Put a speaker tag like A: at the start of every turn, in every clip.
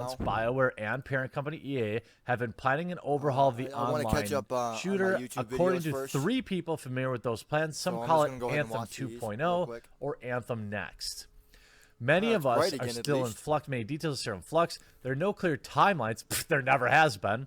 A: BioWare and parent company EA have been planning an overhaul of the online shooter, according to 3 people familiar with those plans. Some call it Anthem 2.0 or Anthem Next. Many of us are still in flux. Many details are in flux. There are no clear timelines. There never has been.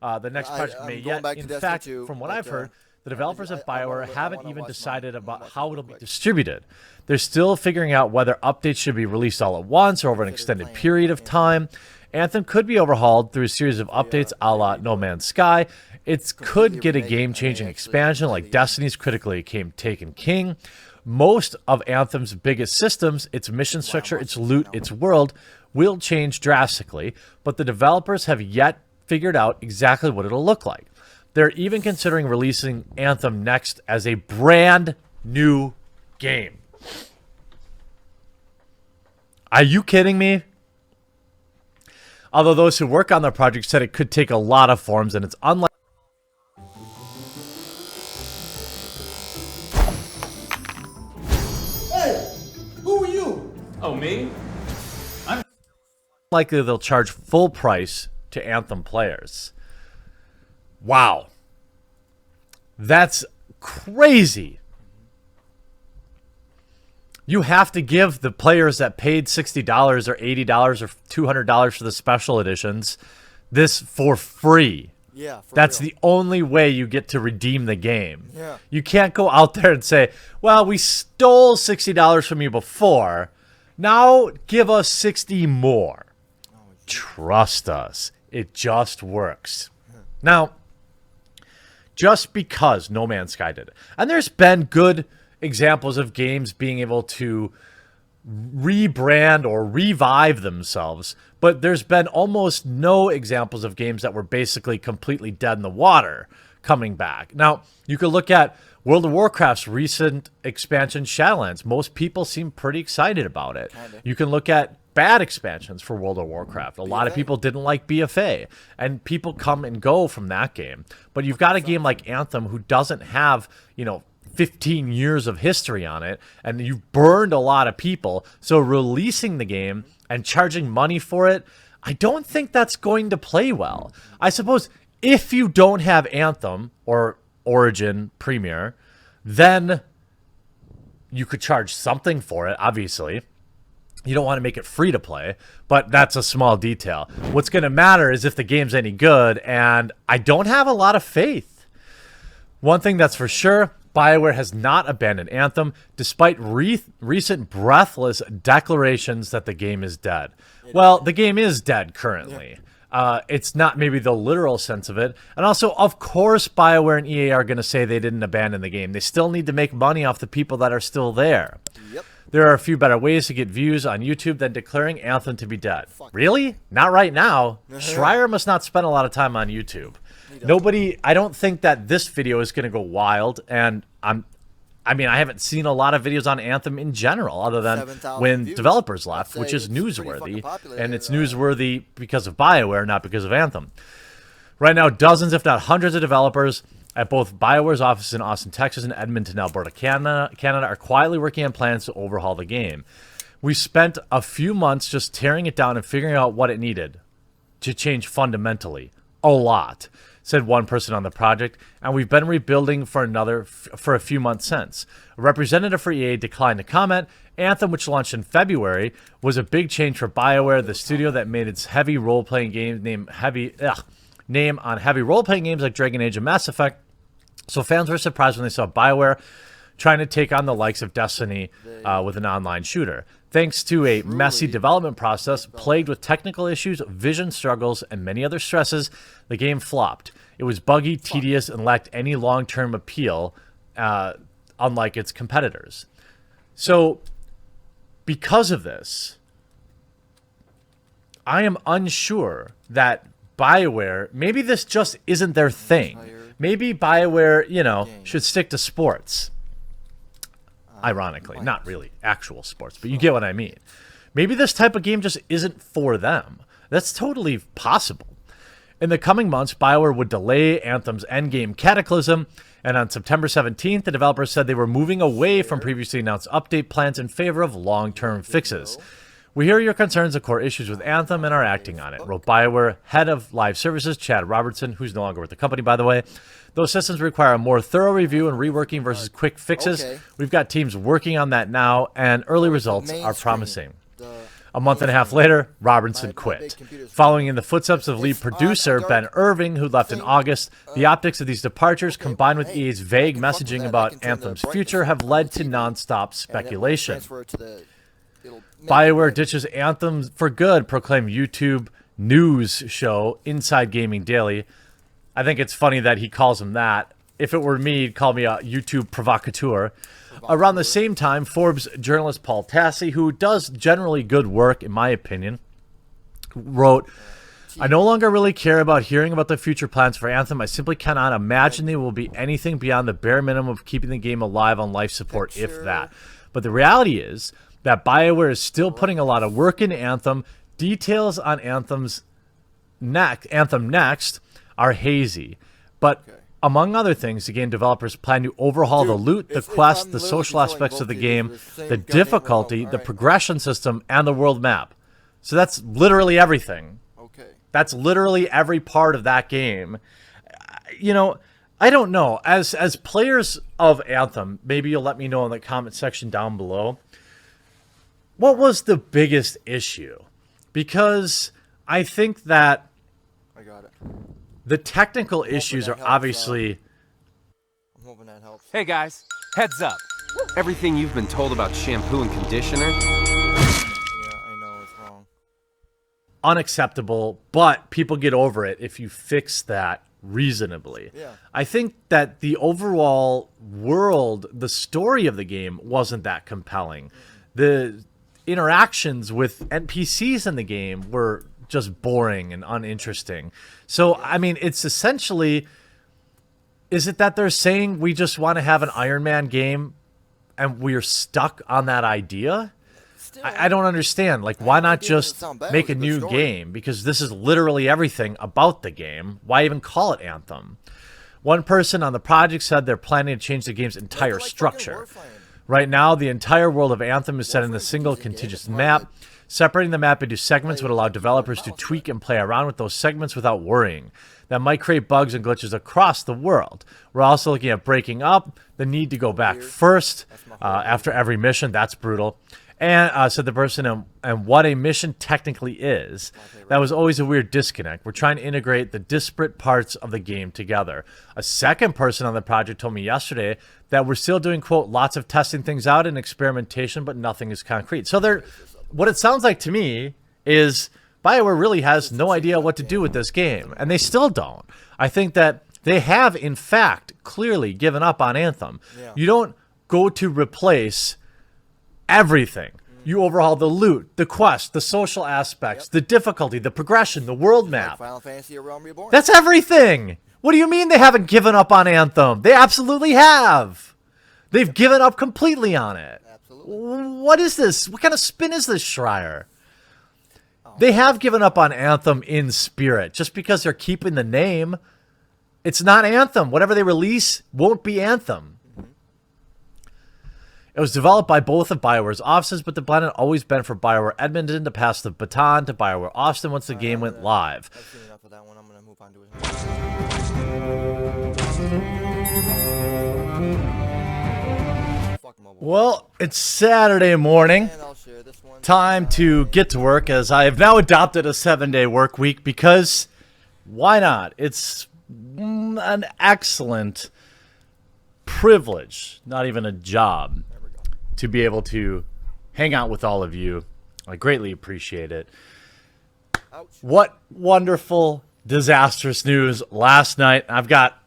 A: The next project may yet. In fact, from what I've heard, the developers at BioWare haven't even decided about how it'll be distributed. They're still figuring out whether updates should be released all at once or over an extended period of time. Anthem could be overhauled through a series of updates a la No Man's Sky. It could get a game-changing expansion like Destiny's critically taken king. Most of Anthem's biggest systems, its mission structure, its loot, its world, will change drastically, but the developers have yet figured out exactly what it'll look like. They're even considering releasing Anthem Next as a brand new game. Are you kidding me? Although those who work on the project said it could take a lot of forms, and it's unlikely.
B: Hey, who are you?
C: Oh, me? I'm
A: Likely they'll charge full price to Anthem players. Wow. That's crazy. You have to give the players that paid $60 or $80 or $200 for the special editions this for free.
B: Yeah,
A: That's
B: real.
A: the only way you get to redeem the game.
B: Yeah.
A: You can't go out there and say, well, we stole $60 from you before. Now give us 60 more. Trust us. It just works. Now, just because No Man's Sky did it, and there's been good examples of games being able to rebrand or revive themselves, but there's been almost no examples of games that were basically completely dead in the water coming back. Now, you could look at World of Warcraft's recent expansion, Shadowlands. Most people seem pretty excited about it.
B: Kinda.
A: You can look at bad expansions for World of Warcraft. A lot of people didn't like BFA, and people come and go from that game. But you've got a game like Anthem who doesn't have, 15 years of history on it, and you've burned a lot of people. So releasing the game and charging money for it, I don't think that's going to play well. I suppose if you don't have Anthem or Origin Premier, then you could charge something for it, obviously. You don't want to make it free to play, but that's a small detail. What's going to matter is if the game's any good, and I don't have a lot of faith. One thing that's for sure, BioWare has not abandoned Anthem, despite recent breathless declarations that the game is dead. Well, the game is dead currently. It's not maybe the literal sense of it. And also, of course, BioWare and EA are going to say they didn't abandon the game. They still need to make money off the people that are still there.
B: Yep.
A: There are a few better ways to get views on YouTube than declaring Anthem to be dead. Really? Not right now. Schreier must not spend a lot of time on YouTube. Nobody, I don't think that this video is going to go wild, and I haven't seen a lot of videos on Anthem in general, other than when
B: views.
A: developers left, which is
B: It's pretty
A: newsworthy,
B: fucking popular,
A: and it's newsworthy because of BioWare, not because of Anthem. Right now, dozens, if not hundreds of developers at both BioWare's offices in Austin, Texas, and Edmonton, Alberta, Canada are quietly working on plans to overhaul the game. We spent a few months just tearing it down and figuring out what it needed to change fundamentally. A lot, said one person on the project, and we've been rebuilding for a few months since. A representative for EA declined to comment. Anthem, which launched in February, was a big change for BioWare, the studio that made its heavy role-playing games name on heavy role-playing games like Dragon Age and Mass Effect. So fans were surprised when they saw BioWare trying to take on the likes of Destiny with an online shooter. Thanks to a messy development process plagued with technical issues, vision struggles, and many other stresses, the game flopped. It was buggy, tedious, and lacked any long-term appeal, unlike its competitors. So, because of this, I am unsure that BioWare, maybe this just isn't their thing. Maybe BioWare, should stick to sports. Ironically, not really actual sports, but you get what I mean. Maybe this type of game just isn't for them. That's totally possible. In the coming months, BioWare would delay Anthem's endgame Cataclysm, and on September 17th, the developers said they were moving away from previously announced update plans in favor of long-term fixes. We hear your concerns and core issues with Anthem and are acting on it, wrote BioWare head of live services Chad Robertson, who's no longer with the company, by the way. Those systems require a more thorough review and reworking versus quick fixes. We've got teams working on that now, and early results are promising. A month and a half later, Robertson quit. Following in the footsteps of lead producer Ben Irving, who left in August, the optics of these departures, combined with EA's vague messaging about Anthem's future, have led to nonstop speculation. BioWare ditches Anthem for good, proclaimed YouTube news show Inside Gaming Daily. I think it's funny that he calls him that. If it were me, he'd call me a YouTube provocateur. Around the same time, Forbes journalist Paul Tassi, who does generally good work, in my opinion, wrote, I no longer really care about hearing about the future plans for Anthem. I simply cannot imagine they will be anything beyond the bare minimum of keeping the game alive on life support, if that. But the reality is that BioWare is still putting a lot of work into Anthem. Details on Anthem Next are hazy. But among other things, the game developers plan to overhaul the loot, the quest, the social aspects of the game, the difficulty, the progression system, and the world map. So that's literally everything. That's literally every part of that game. You know, I don't know. As players of Anthem, maybe you'll let me know in the comment section down below. What was the biggest issue? Because I think that the technical issues are obviously...
D: I'm hoping that helps.
E: Hey guys, heads up. Everything you've been told about shampoo and conditioner?
D: Yeah, I know it's wrong.
A: Unacceptable, but people get over it if you fix that reasonably.
D: Yeah.
A: I think that the overall world, the story of the game wasn't that compelling. The interactions with NPCs in the game were just boring and uninteresting. So, I mean, it's essentially, is it that they're saying we just want to have an Iron Man game and we're stuck on that idea? I don't understand. Like, why not just make a new game? Because this is literally everything about the game. Why even call it Anthem? One person on the project said they're planning to change the game's entire structure. Right now, the entire world of Anthem is set in a single contiguous map. Separating the map into segments would allow developers to tweak and play around with those segments without worrying. That might create bugs and glitches across the world. We're also looking at breaking up, the need to go back first after every mission. That's brutal. And said the person, and what a mission technically is. That was always a weird disconnect. We're trying to integrate the disparate parts of the game together. A second person on the project told me yesterday that we're still doing, quote, lots of testing things out and experimentation, but nothing is concrete. So they're... What it sounds like to me is BioWare really has no idea what to do with this game, and they still don't. I think that they have, in fact, clearly given up on Anthem. You don't go to replace everything. You overhaul the loot, the quest, the social aspects, the difficulty, the progression, the world map.
D: Final Fantasy: A Realm Reborn.
A: That's everything. What do you mean they haven't given up on Anthem? They absolutely have. They've given up completely on it. What is this? What kind of spin is this, Schreier? They have given up on Anthem in spirit. Just because they're keeping the name, it's not Anthem. Whatever they release won't be Anthem. It was developed by both of BioWare's offices, but the plan had always been for BioWare Edmonton to pass the baton to BioWare Austin once the game went live.
D: I've seen enough of that one. I'm going to move on to it.
A: Well, it's Saturday morning. Time to get to work, as I have now adopted a 7-day work week, because why not? It's an excellent privilege, not even a job, to be able to hang out with all of you. I greatly appreciate it. What wonderful, disastrous news last night. I've got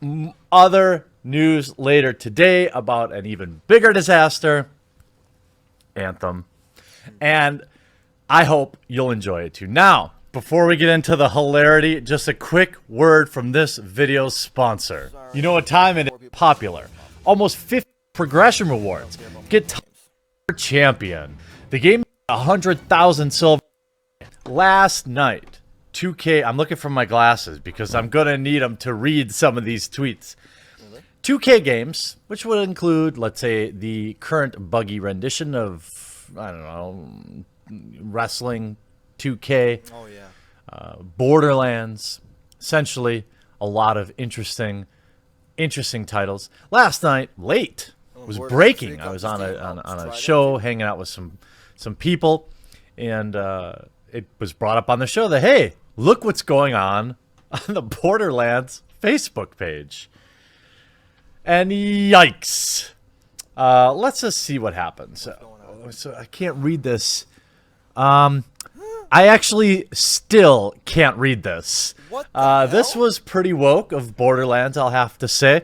A: other news later today about an even bigger disaster, Anthem, and I hope you'll enjoy it too. Now, before we get into the hilarity, just a quick word from this video's sponsor. You know what time it is? Popular. Almost 50 progression rewards. Get Champion. The game 100,000 silver last night. 2K, I'm looking for my glasses because I'm going to need them to read some of these tweets. 2K games, which would include, let's say, the current buggy rendition of, I don't know, wrestling, 2K,
D: Oh yeah.
A: Borderlands, essentially a lot of interesting titles. Last night, late, was
D: Borderlands
A: breaking.
D: 3
A: I was
D: comes
A: on
D: to
A: a
D: Steam.
A: show, hanging out with some people, and it was brought up on the show that, hey, look what's going on the Borderlands Facebook page. And yikes. Let's just see what happens. So I can't read this. I actually still can't read this.
D: What the
A: This
D: hell?
A: was pretty woke of Borderlands, I'll have to say.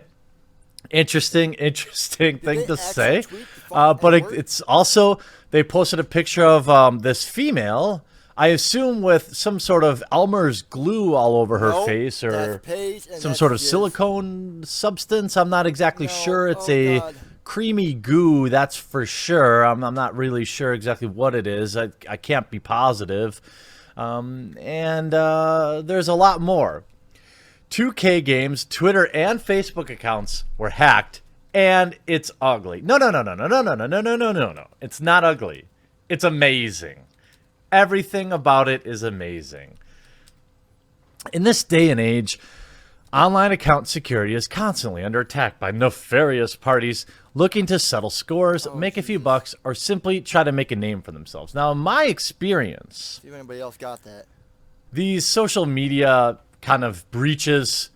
A: Interesting thing
D: they
A: to
D: actually
A: say.
D: tweet the fucking
A: But
D: N-word?
A: it's also, they posted a picture of this female, I assume with some sort of Elmer's glue all over her
D: Nope,
A: face, or
D: that's Paige, and
A: some
D: that's
A: sort of
D: Jizz.
A: silicone substance. I'm not exactly
D: No,
A: sure. It's
D: oh
A: a
D: God.
A: creamy goo, that's for sure. I'm not really sure exactly what it is. I can't be positive. And there's a lot more. 2K Games Twitter and Facebook accounts were hacked, and it's ugly. No. It's not ugly. It's amazing. Everything about it is amazing. In this day and age, online account security is constantly under attack by nefarious parties looking to settle scores, make a few bucks, or simply try to make a name for themselves. Now, in my experience,
D: See if anybody else got that.
A: these social media kind of breaches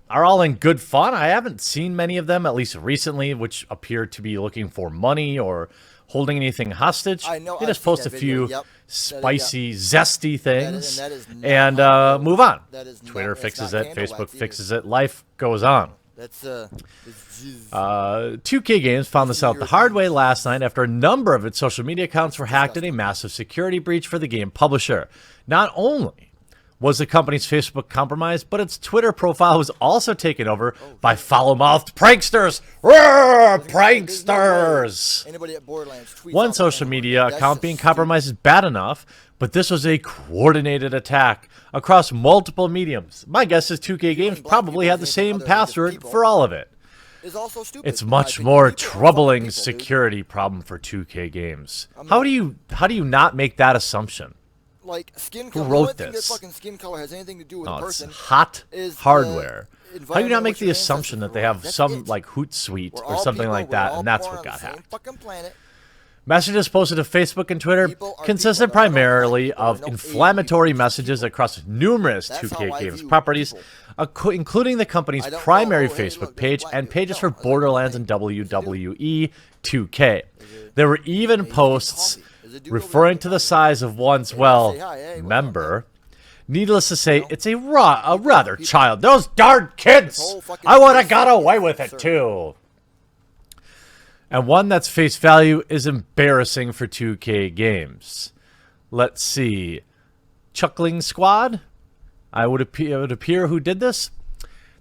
A: are all in good fun. I haven't seen many of them, at least recently, which appear to be looking for money or holding anything hostage.
D: I know,
A: They
D: I've
A: just
D: seen
A: post a
D: that video,
A: few
D: yep.
A: spicy, zesty things
D: that is not
A: and
D: how to-
A: move on.
D: that is not-
A: Twitter
D: it's
A: fixes
D: not
A: it.
D: candle
A: Facebook
D: wax either.
A: fixes it. Life goes on.
D: That's it's jizz.
A: 2K Games found this out the hard way last night after a number of its social media accounts were hacked in a massive security breach for the game publisher. Not only was the company's Facebook compromised, but its Twitter profile was also taken over by foul-mouthed pranksters. Roar, pranksters!
D: Anybody at Borderlands tweets
A: One
D: out
A: social
D: that
A: media
D: That's
A: account
D: just
A: being
D: stupid.
A: compromised is bad enough, but this was a coordinated attack across multiple mediums. My guess is 2K Games
D: black
A: probably
D: people
A: had the
D: as
A: same
D: anything other than just
A: password
D: people.
A: for all of it.
D: Is also stupid.
A: It's
D: in my
A: much
D: opinion.
A: more
D: People are fucking
A: troubling
D: people, dude.
A: security problem for 2K Games. How do you not make that assumption?
D: Like skin
A: Who
D: color.
A: wrote
D: the only thing
A: this?
D: that fucking skin color has anything to do with
A: Oh,
D: a
A: it's
D: person.
A: hot
D: is the
A: hardware. How do you
D: environment
A: not make
D: which
A: the
D: your
A: assumption
D: ancestors
A: that they
D: were on.
A: have
D: That's
A: some
D: it.
A: like Hootsuite
D: We're
A: or
D: all
A: something
D: people,
A: like
D: we're
A: that,
D: all
A: and that's
D: born
A: what
D: on
A: got
D: the same
A: hacked?
D: fucking planet.
A: Messages posted to Facebook and Twitter
D: People are
A: consisted
D: people. There are no
A: primarily
D: black people.
A: of
D: There are no
A: inflammatory
D: Asian people.
A: messages across numerous
D: That's
A: 2K
D: how I
A: Games
D: view
A: properties,
D: people.
A: including the company's
D: I don't know,
A: primary
D: oh, hey,
A: Facebook
D: look, there's a
A: page
D: black
A: and
D: dude.
A: pages
D: No,
A: for
D: I like
A: Borderlands
D: that.
A: and
D: Does it do?
A: WWE 2K. There were even
D: Hey, you
A: posts
D: get coffee. Does it do over
A: referring
D: there?
A: to the size of one's,
D: Hey,
A: well,
D: say hi. Hey, what's up,
A: member. Needless to say,
D: know?
A: it's a rather child. Those darn kids!
D: whole fucking
A: I would have
D: thing
A: got
D: is
A: away with it
D: absurd.
A: too. And one that's face value is embarrassing for 2K Games. Let's see. Chuckling Squad? It would appear who did this?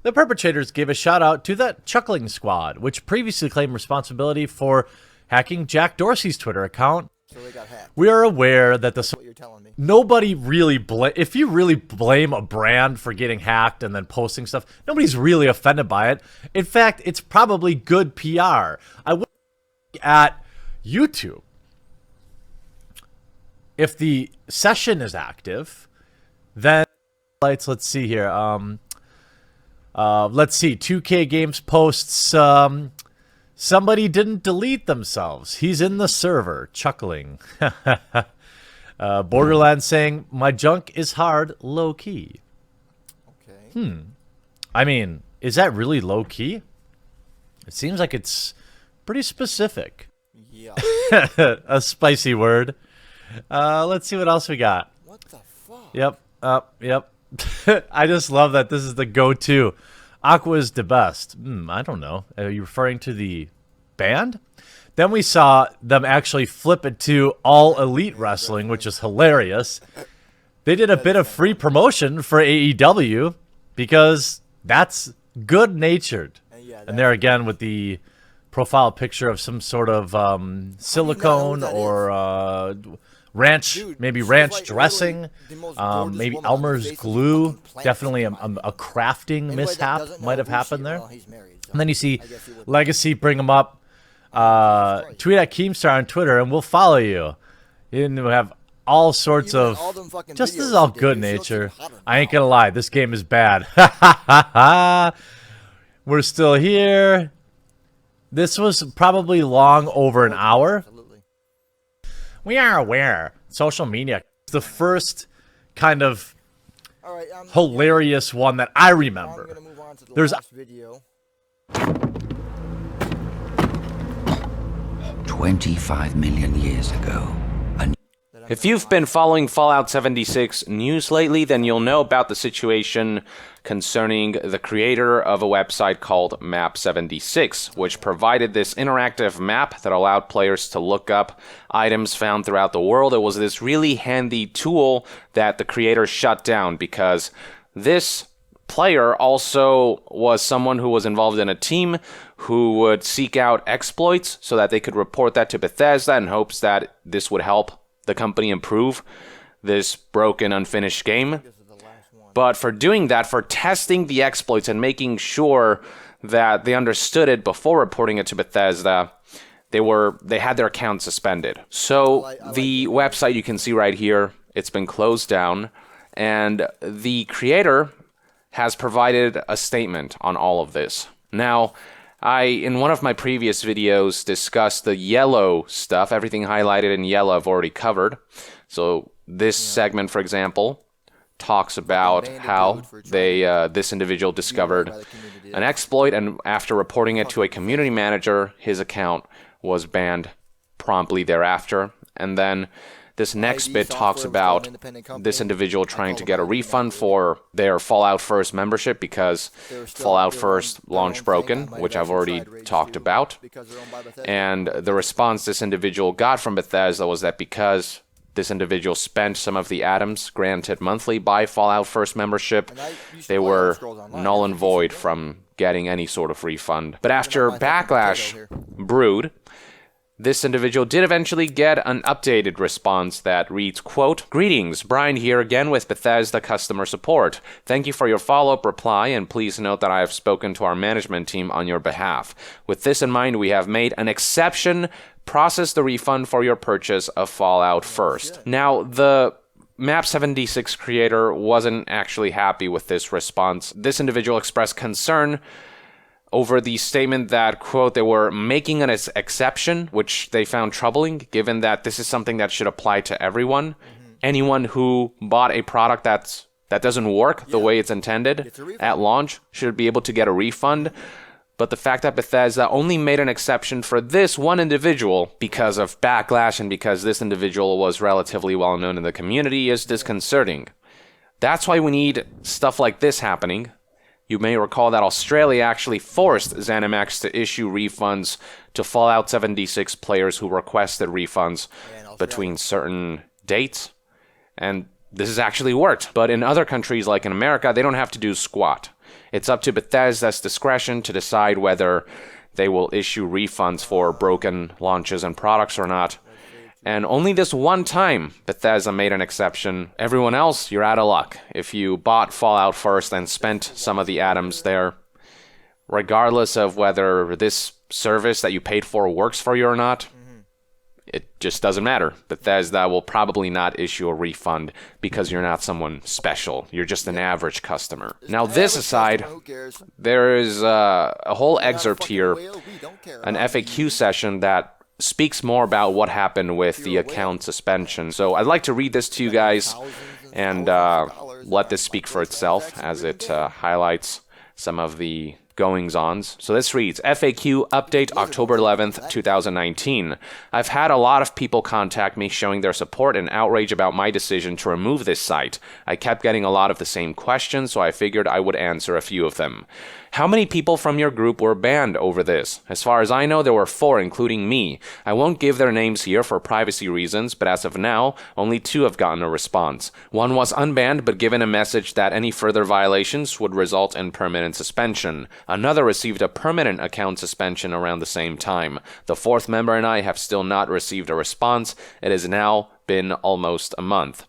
A: The perpetrators gave a shout out to the Chuckling Squad, which previously claimed responsibility for hacking Jack Dorsey's Twitter account.
D: So they got hacked.
A: We are aware that the
D: What you're telling me?
A: nobody really if you really blame a brand for getting hacked and then posting stuff, nobody's really offended by it. In fact, it's probably good PR. I would look at YouTube. If the session is active, then let's see here. Let's see. 2K Games posts somebody didn't delete themselves. He's in the server, chuckling. Borderlands saying, my junk is hard, low key.
D: Okay.
A: I mean, is that really low key? It seems like it's pretty specific.
D: Yeah.
A: A spicy word. Let's see what else we got.
D: What the fuck?
A: Yep. I just love that this is the go-to. Aqua is the best. I don't know. Are you referring to the band? Then we saw them actually flip it to All Elite Wrestling, which is hilarious. They did a bit of free promotion for AEW because that's good-natured.
D: Yeah,
A: And there again with the profile picture of some sort of silicone
D: that
A: or ranch,
D: Dude,
A: maybe
D: she's
A: ranch
D: like
A: dressing,
D: literally the most gorgeous
A: maybe
D: woman on the
A: Elmer's
D: face of the
A: glue.
D: fucking planet,
A: Definitely
D: in my opinion.
A: a crafting
D: Anybody that
A: mishap
D: doesn't know
A: might have
D: who she-
A: happened there.
D: well, he's married, so
A: And then you see
D: I guess he would-
A: Legacy bring them up. Tweet at Keemstar on Twitter and we'll follow you. You didn't have all sorts
D: Even
A: of...
D: all them fucking
A: Just this
D: videos
A: is all
D: you did,
A: good
D: you feel
A: nature.
D: too hot
A: I ain't
D: now.
A: gonna lie, this game is bad. We're still here. This was probably long over an hour.
D: Absolutely.
A: We are aware. Social media. The first kind of
D: All right,
A: hilarious one that I
D: I'm
A: remember.
D: gonna move on to the
A: There's-
D: last video.
F: 25 million years ago,
E: If you've been following Fallout 76 news lately, then you'll know about the situation concerning the creator of a website called Map 76, which provided this interactive map that allowed players to look up items found throughout the world. It was this really handy tool that the creator shut down because this player also was someone who was involved in a team who would seek out exploits so that they could report that to Bethesda in hopes that this would help the company improve this broken, unfinished game. But for doing that, for testing the exploits and making sure that they understood it before reporting it to Bethesda, they had their account suspended. So the website you can see right here, it's been closed down, and the creator has provided a statement on all of this. Now, in one of my previous videos, discussed the yellow stuff. Everything highlighted in yellow I've already covered. So this segment, for example, talks about how this individual discovered an exploit, and after reporting it to a community manager, his account was banned promptly thereafter. And then this next bit talks about this individual trying to get a refund for their Fallout First membership because Fallout First launched broken, which I've already talked about. And the response this individual got from Bethesda was that because this individual spent some of the atoms granted monthly by Fallout First membership, they were null and void from getting any sort of refund. But after backlash brewed, this individual did eventually get an updated response that reads, quote, "Greetings, Brian here again with Bethesda customer support. Thank you for your follow-up reply, and please note that I have spoken to our management team on your behalf. With this in mind, we have made an exception, process the refund for your purchase of Fallout First." Now, the Map 76 creator wasn't actually happy with this response. This individual expressed concern over the statement that, quote, they were making an exception, which they found troubling, given that this is something that should apply to everyone. Anyone who bought a product that doesn't work the way it's intended at launch should be able to get a refund. But the fact that Bethesda only made an exception for this one individual because of backlash and because this individual was relatively well known in the community is disconcerting. That's why we need stuff like this happening. You may recall that Australia actually forced ZeniMax to issue refunds to Fallout 76 players who requested refunds between certain dates, and this has actually worked. But in other countries, like in America, they don't have to do squat. It's up to Bethesda's discretion to decide whether they will issue refunds for broken launches and products or not. And only this one time Bethesda made an exception. Everyone else, you're out of luck. If you bought Fallout First and spent some of the atoms there, regardless of whether this service that you paid for works for you or not, it just doesn't matter. Bethesda will probably not issue a refund because you're not someone special. You're just an average customer. Now, this aside, there is a whole excerpt here, an FAQ session that speaks more about what happened with the account suspension. So I'd like to read this to you guys and let this speak for itself as it highlights some of the goings-ons. So this reads, FAQ update October 11th, 2019. I've had a lot of people contact me showing their support and outrage about my decision to remove this site. I kept getting a lot of the same questions, so I figured I would answer a few of them. How many people from your group were banned over this? As far as I know, there were 4, including me. I won't give their names here for privacy reasons, but as of now, only 2 have gotten a response. One was unbanned, but given a message that any further violations would result in permanent suspension. Another received a permanent account suspension around the same time. The 4th member and I have still not received a response. It has now been almost a month.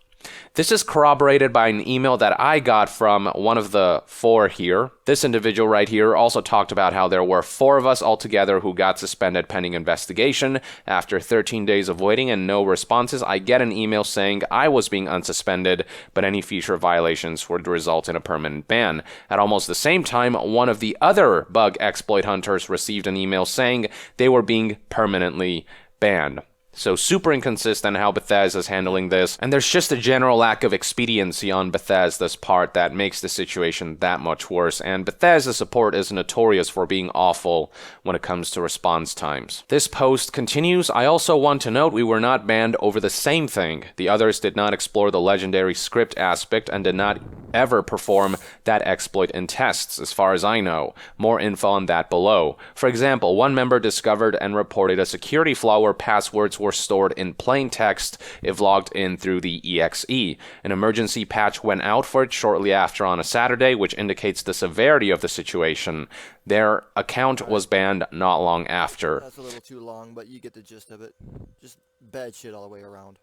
E: This is corroborated by an email that I got from one of the 4 here. This individual right here also talked about how there were 4 of us altogether who got suspended pending investigation. After 13 days of waiting and no responses, I get an email saying I was being unsuspended, but any future violations would result in a permanent ban. At almost the same time, one of the other bug exploit hunters received an email saying they were being permanently banned. So super inconsistent how Bethesda's handling this, and there's just a general lack of expediency on Bethesda's part that makes the situation that much worse, and Bethesda's support is notorious for being awful when it comes to response times. This post continues, I also want to note we were not banned over the same thing. The others did not explore the legendary script aspect and did not ever perform that exploit in tests, as far as I know. More info on that below. For example, one member discovered and reported a security flaw where passwords were stored in plain text if logged in through the exe. An emergency patch went out for it shortly after on a Saturday, which indicates the severity of the situation. Their account was banned not long after.
D: That's a little too long, but you get the gist of it. Just bad shit all the way around.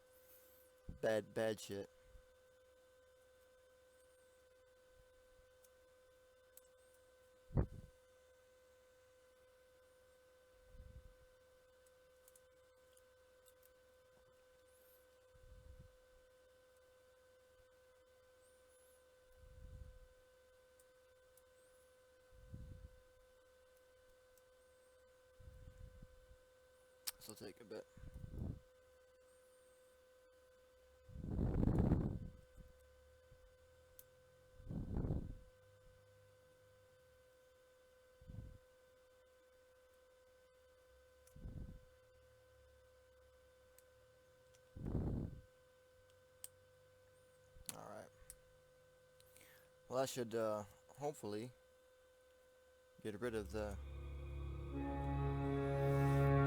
D: Bad shit. This will take a bit. Alright. Well, that should hopefully get rid of the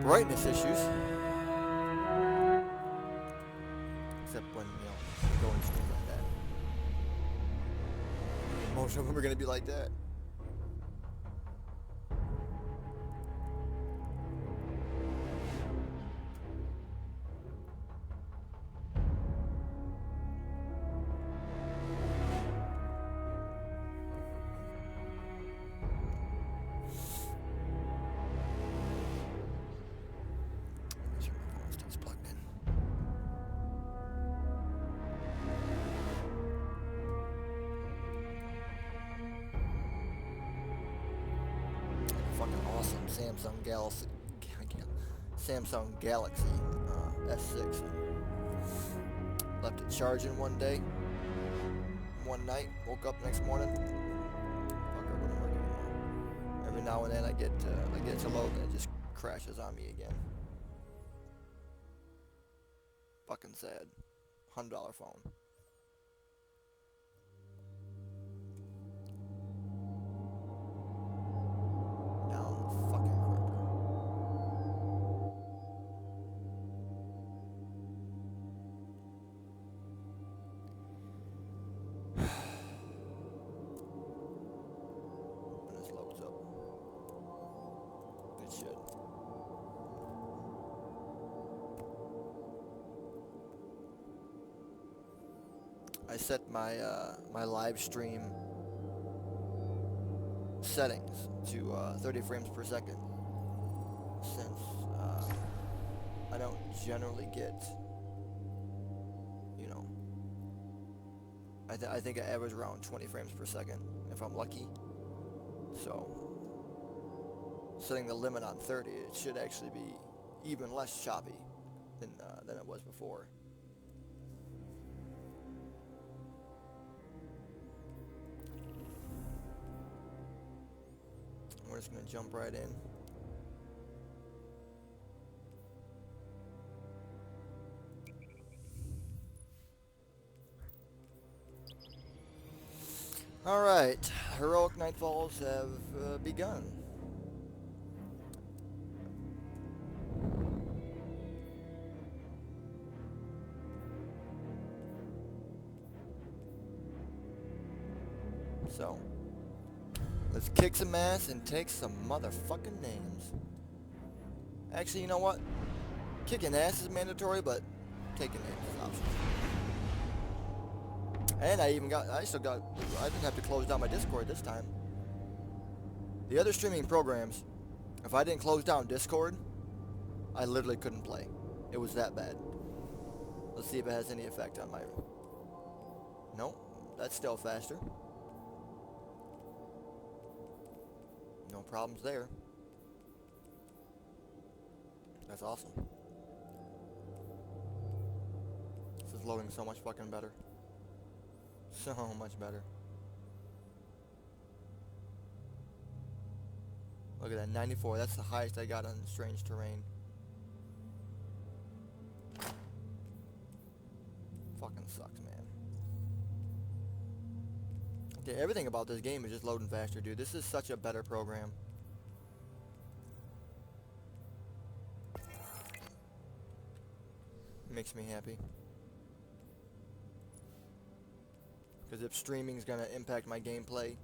D: brightness issues. Except when, going streams like that. Most of them are going to be like that. Samsung Galaxy S6. Left it charging one day, one night. Woke up next morning. Fucker wouldn't work anymore. Every now and then I get it to load and it just crashes on me again. Fucking sad. $100 phone. I set my my live stream settings to 30 frames per second, since I don't generally get, I think I average around 20 frames per second if I'm lucky. So setting the limit on 30, it should actually be even less choppy than it was before. We're just gonna jump right in. Alright, heroic Nightfalls have begun. So, let's kick some ass and take some motherfucking names. Actually, you know what? Kicking ass is mandatory, but taking names is optional. And I didn't have to close down my Discord this time. The other streaming programs, if I didn't close down Discord, I literally couldn't play. It was that bad. Let's see if it has any effect on my... Nope, that's still faster. No problems there. That's awesome. This is loading so much fucking better. So much better. Look at that, 94. That's the highest I got on strange terrain. Fucking sucks, man. Okay, everything about this game is just loading faster, dude. This is such a better program. Makes me happy. Because if streaming's gonna impact my gameplay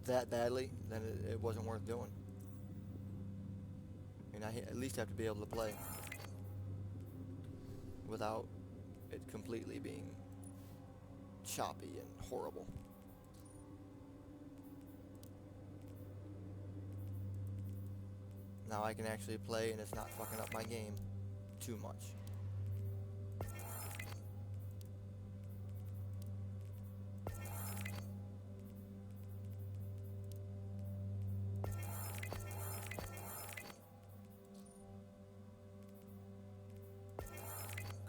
D: that badly, then it wasn't worth doing. I mean, I at least have to be able to play without it completely being choppy and horrible. Now I can actually play and it's not fucking up my game too much.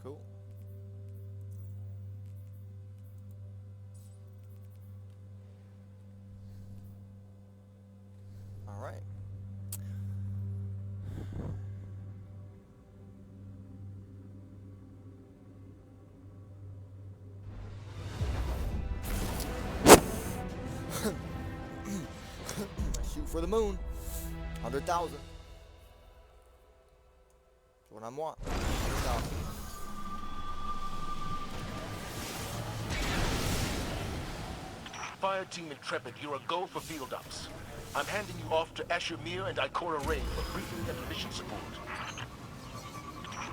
D: Cool. All right. Shoot for the moon. 100,000. That's what I want. 100,000.
G: Fire Team Intrepid, you're a go for field ops. I'm handing you off to Asher Mir and Ikora Ray for briefing and mission support.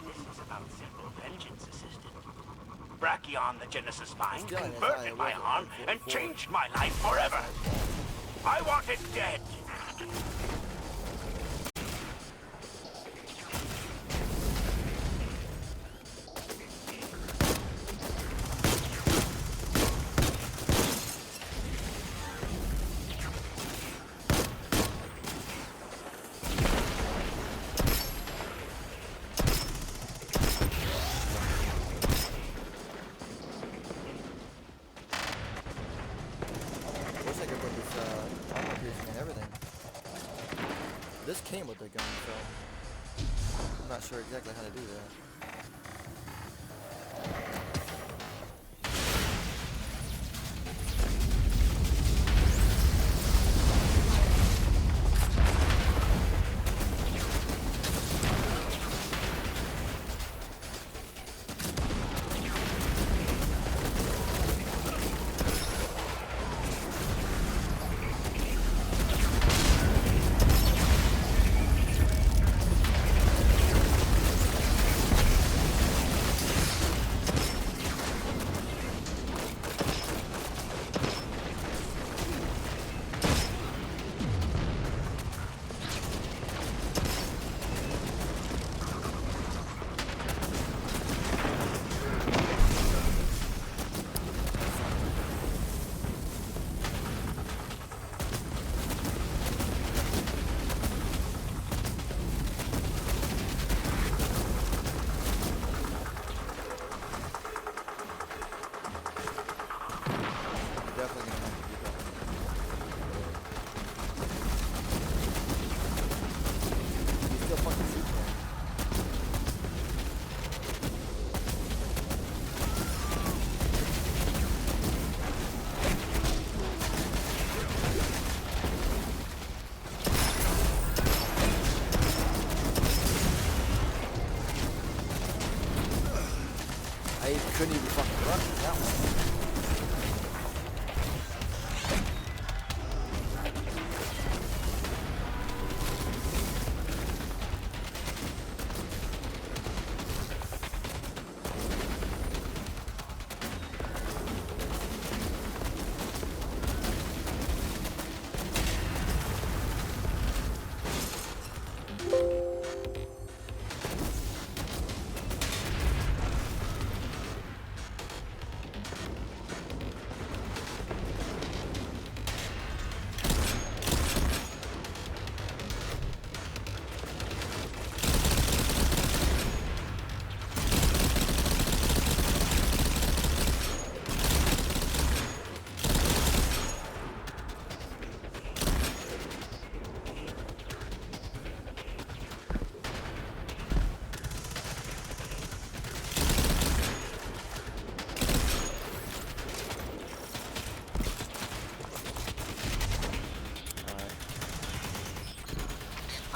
H: This is about simple vengeance, Assistant. Brachion, the Genesis Mind,
D: Still,
H: converted my arm and changed my life forever. I want it dead.
D: Wish I could put this armor piercing and everything. This came with the gun, so I'm not sure exactly how to do that.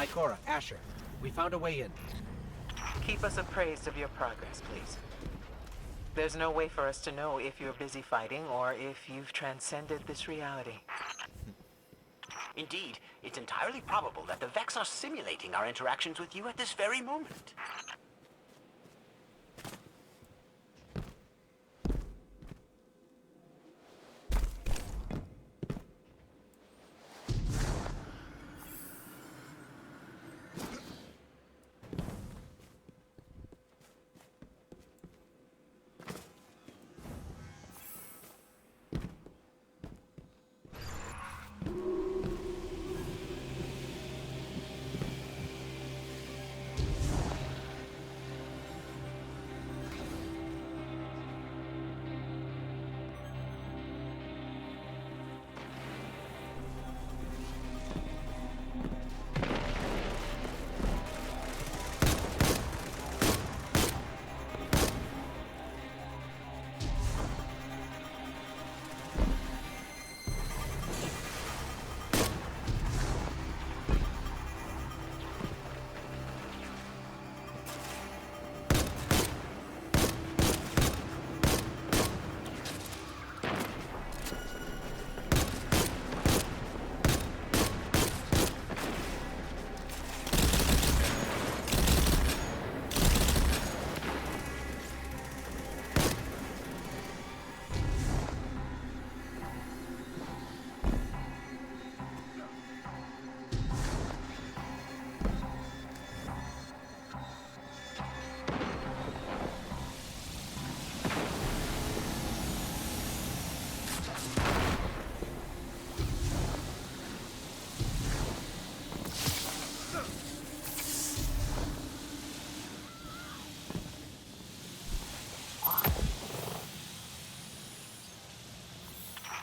I: Ikora, Asher, we found a way in.
J: Keep us appraised of your progress, please. There's no way for us to know if you're busy fighting or if you've transcended this reality.
H: Indeed, it's entirely probable that the Vex are simulating our interactions with you at this very moment.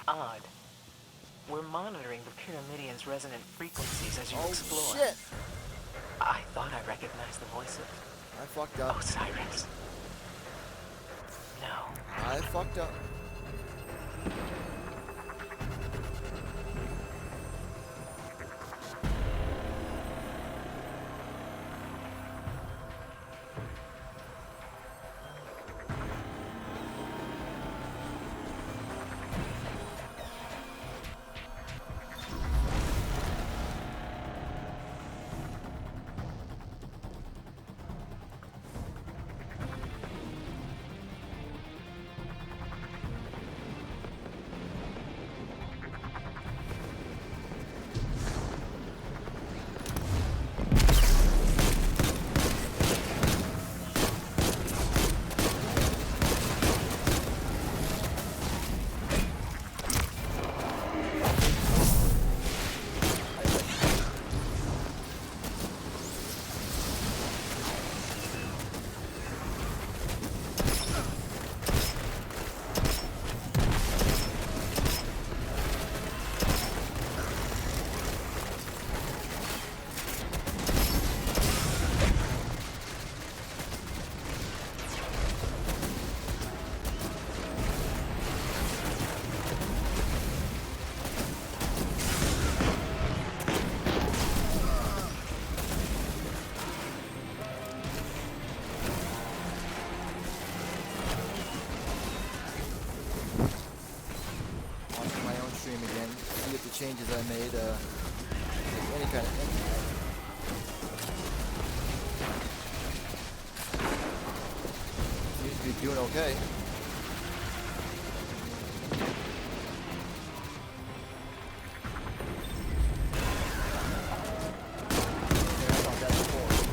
J: Odd. We're monitoring the Pyramidian's resonant frequencies as you
D: Oh,
J: explore.
D: shit!
J: I thought I recognized the voice of
D: I fucked up.
J: Osiris. No.
D: I fucked up. Changes I made, any kind of impact. Seems to be doing okay. Yeah, I thought that before.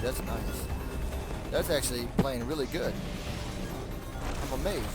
D: That's nice. That's actually playing really good. I'm amazed.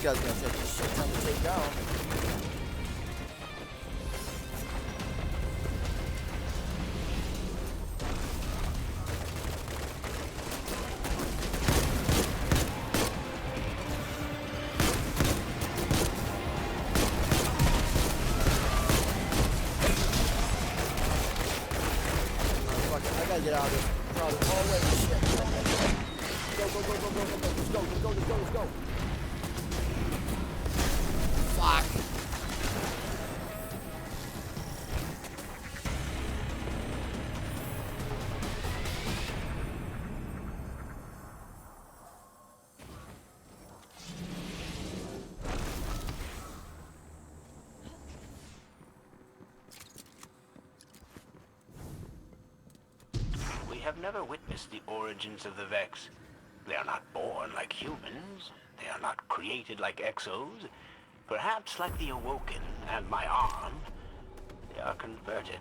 D: guy's gonna take a shit ton to take down. I gotta get out of this. Crowded hallway and shit. Go, go, go, go, go, go, go. Let's go, let's go, let's go, let's go. Fuck.
H: We have never witnessed the origins of the Vex. They are not born like humans. They are not created like Exos. Perhaps like the Awoken and my arm, they are converted.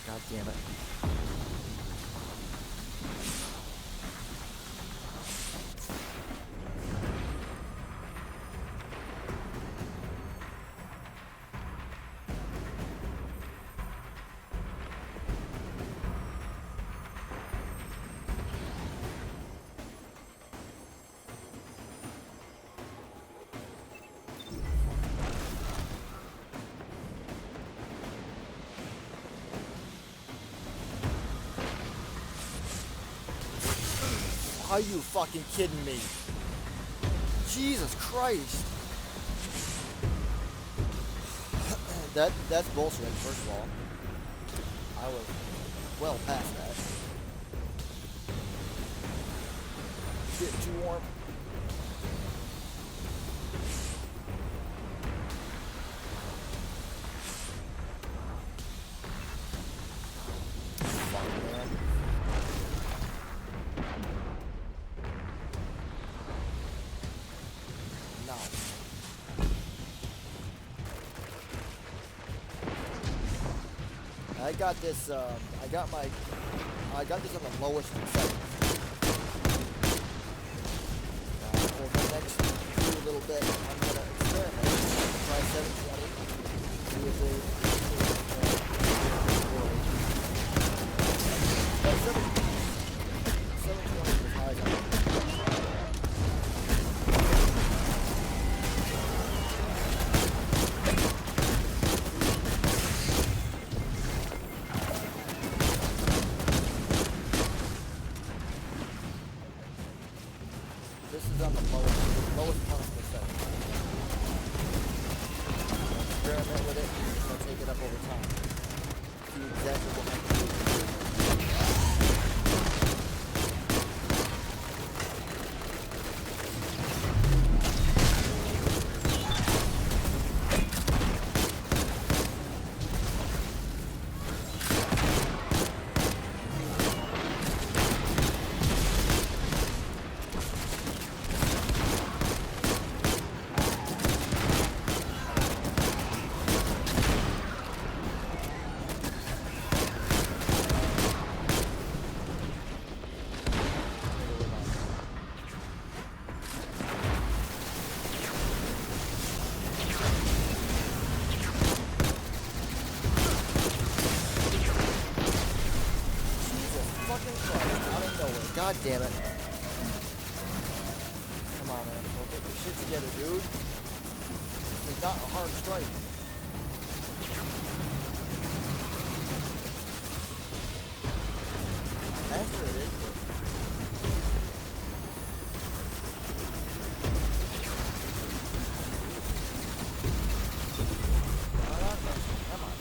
D: God damn it. Are you fucking kidding me? Jesus Christ. That's bullshit, first of all. I was well past that. Getting too warm. Fuck, man. No. I got this, I got this on the lowest settings. For the next little bit, I'm gonna experiment. Try 720. See if they, 720 is as high as I can. This is on the lowest possible setting. Experiment with it, and I'll take it up over time. See exactly what I can do. God damn it. Come on, man. Well, get your shit together, dude. It's not a hard strike. After it is. Come on.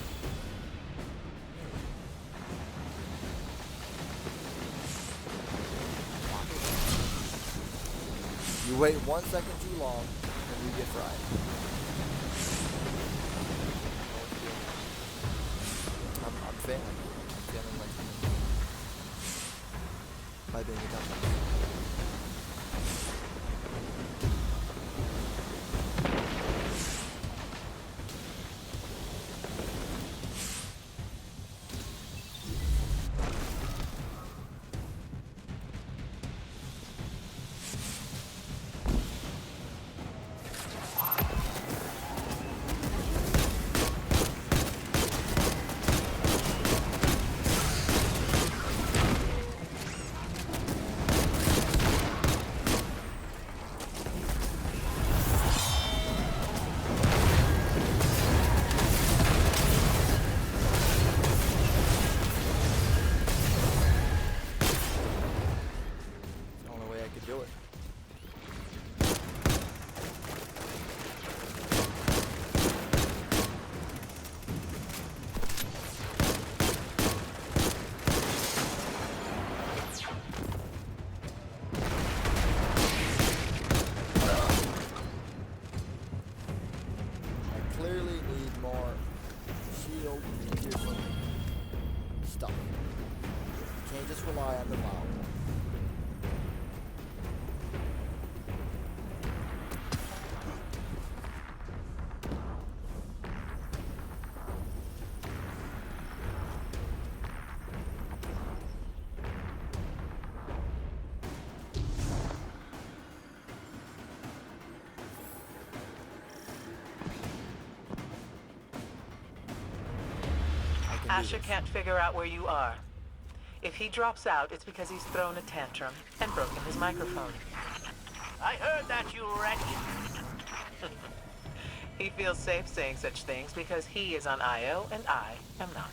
D: You wait 1 second too long, and you get fried. failing. Failing like by being a dumbass. Do it. I clearly need more shield piercing stuff. You can't just rely on the valve.
J: Asher can't figure out where you are. If he drops out, it's because he's thrown a tantrum and broken his microphone.
H: I heard that, you rat.
J: He feels safe saying such things because he is on Io and I am not.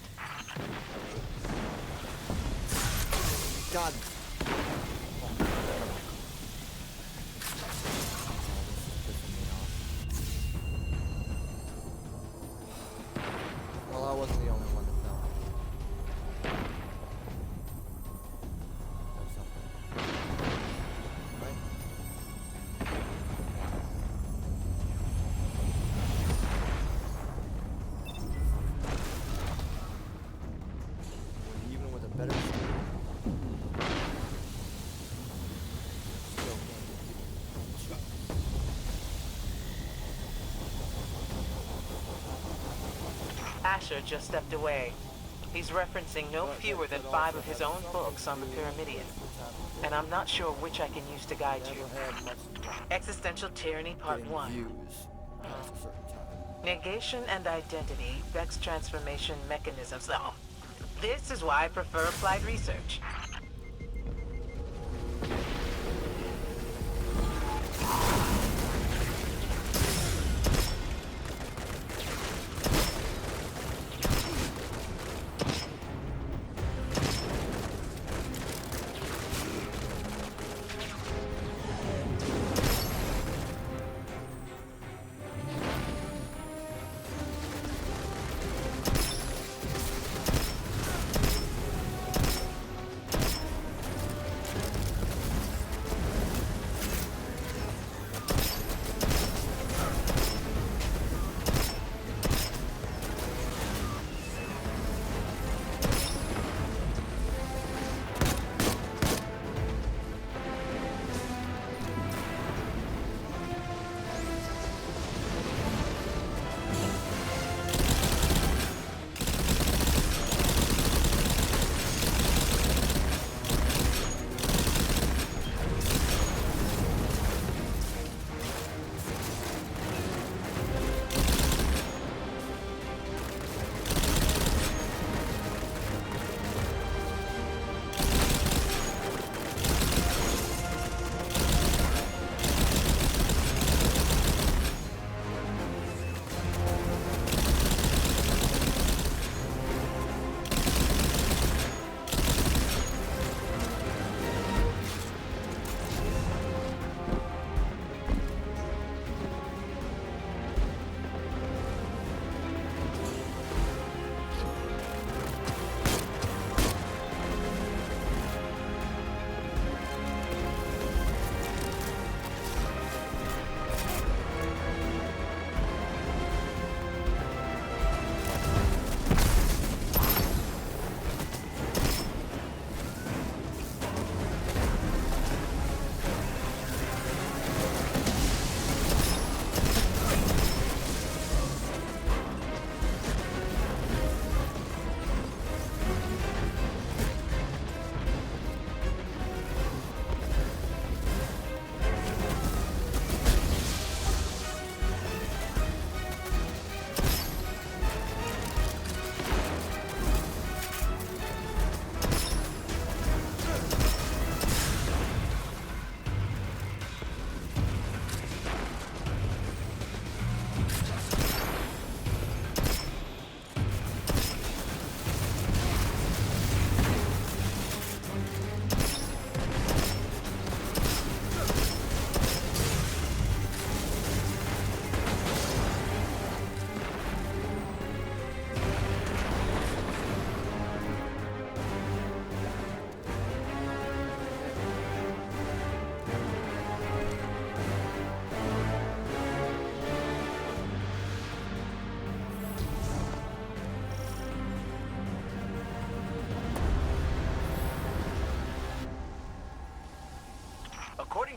D: God. Well, I wasn't the only one that fell. That's something. Right? Even with a better speed, still can't get you.
J: Asher just stepped away. He's referencing no fewer than 5 of his own books on the Pyramidion. And I'm not sure which I can use to guide you. Existential Tyranny Part 1.
D: Views past a certain time.
J: Negation and Identity, Vex Transformation Mechanisms. Oh, this is why I prefer applied research.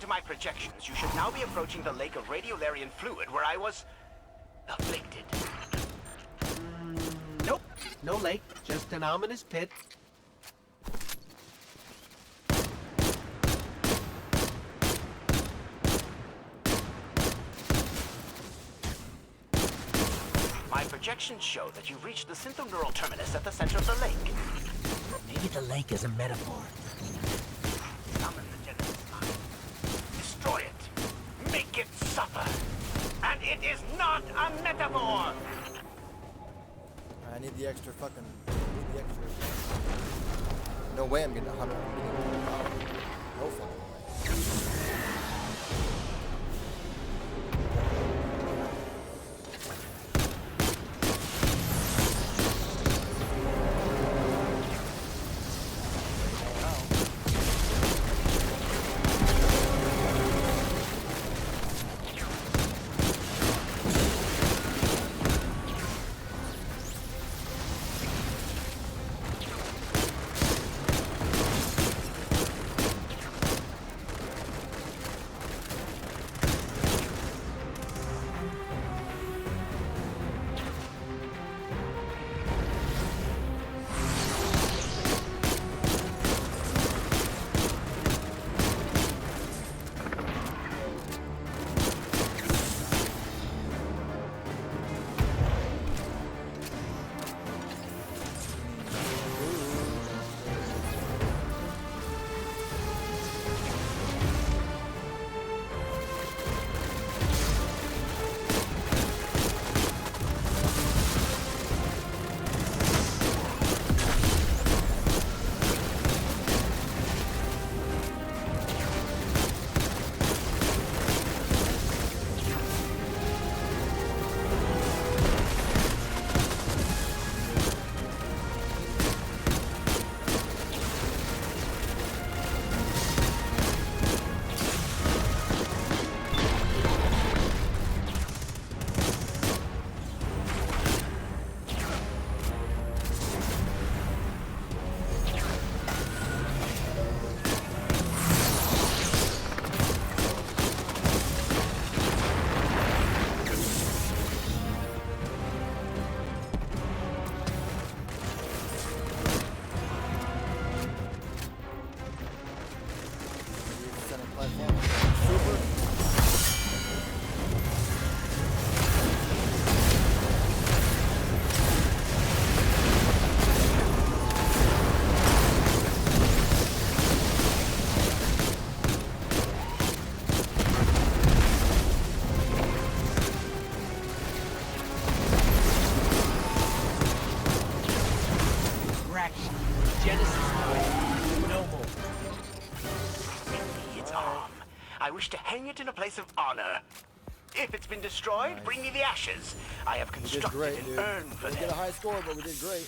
H: my projections, you should now be approaching the lake of radiolarian fluid where I was afflicted.
I: Nope, no lake, just an ominous pit.
H: My projections show that you've reached the synthoneural terminus at the center of the lake.
I: Maybe the lake is a metaphor.
H: Summon the Genesis mind. Destroy it. Make it suffer. And it is not a metaphor!
D: I need the extra fucking... I need the extra... No way I'm getting 100. No fucking way.
H: I wish to hang it in a place of honor. If it's been destroyed, bring me the ashes. I have constructed an urn for
D: them. We
H: them.
D: get a high score, but we did great.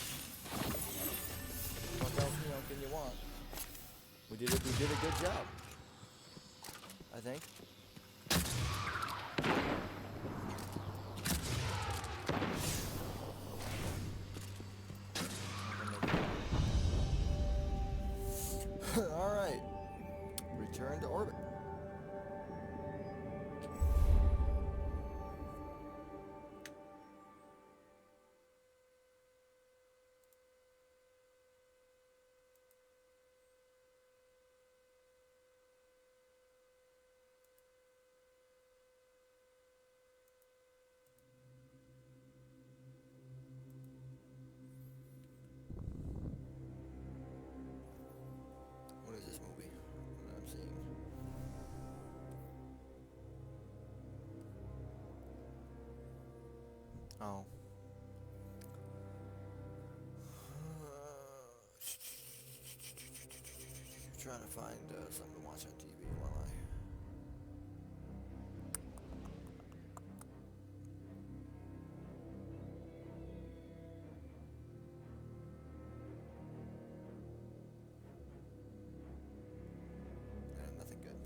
D: What else can you want? We did a good job. I think. All right. Return to orbit. What is this movie that I'm seeing? Oh. Trying to find something to watch on TV while I... nothing good.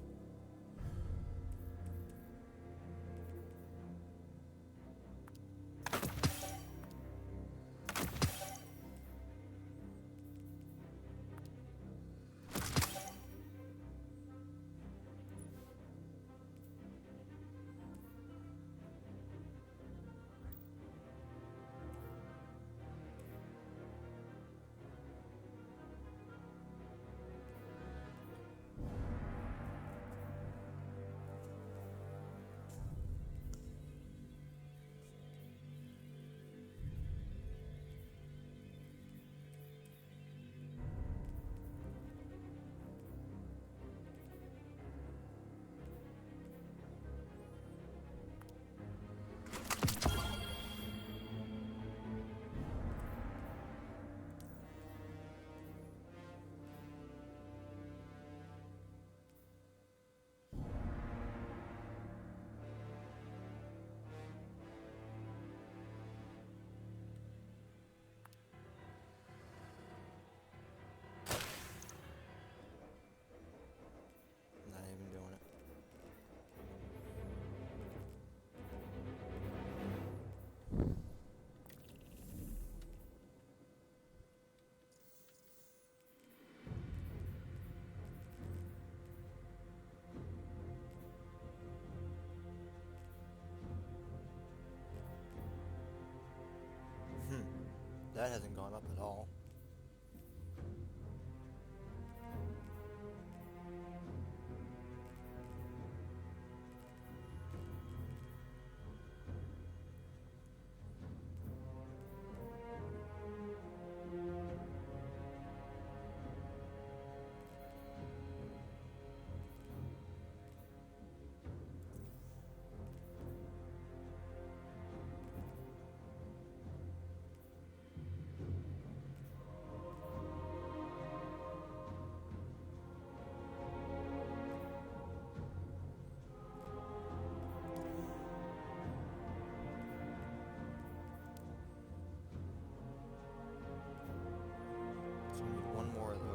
D: That hasn't gone up at all. So we need one more of those.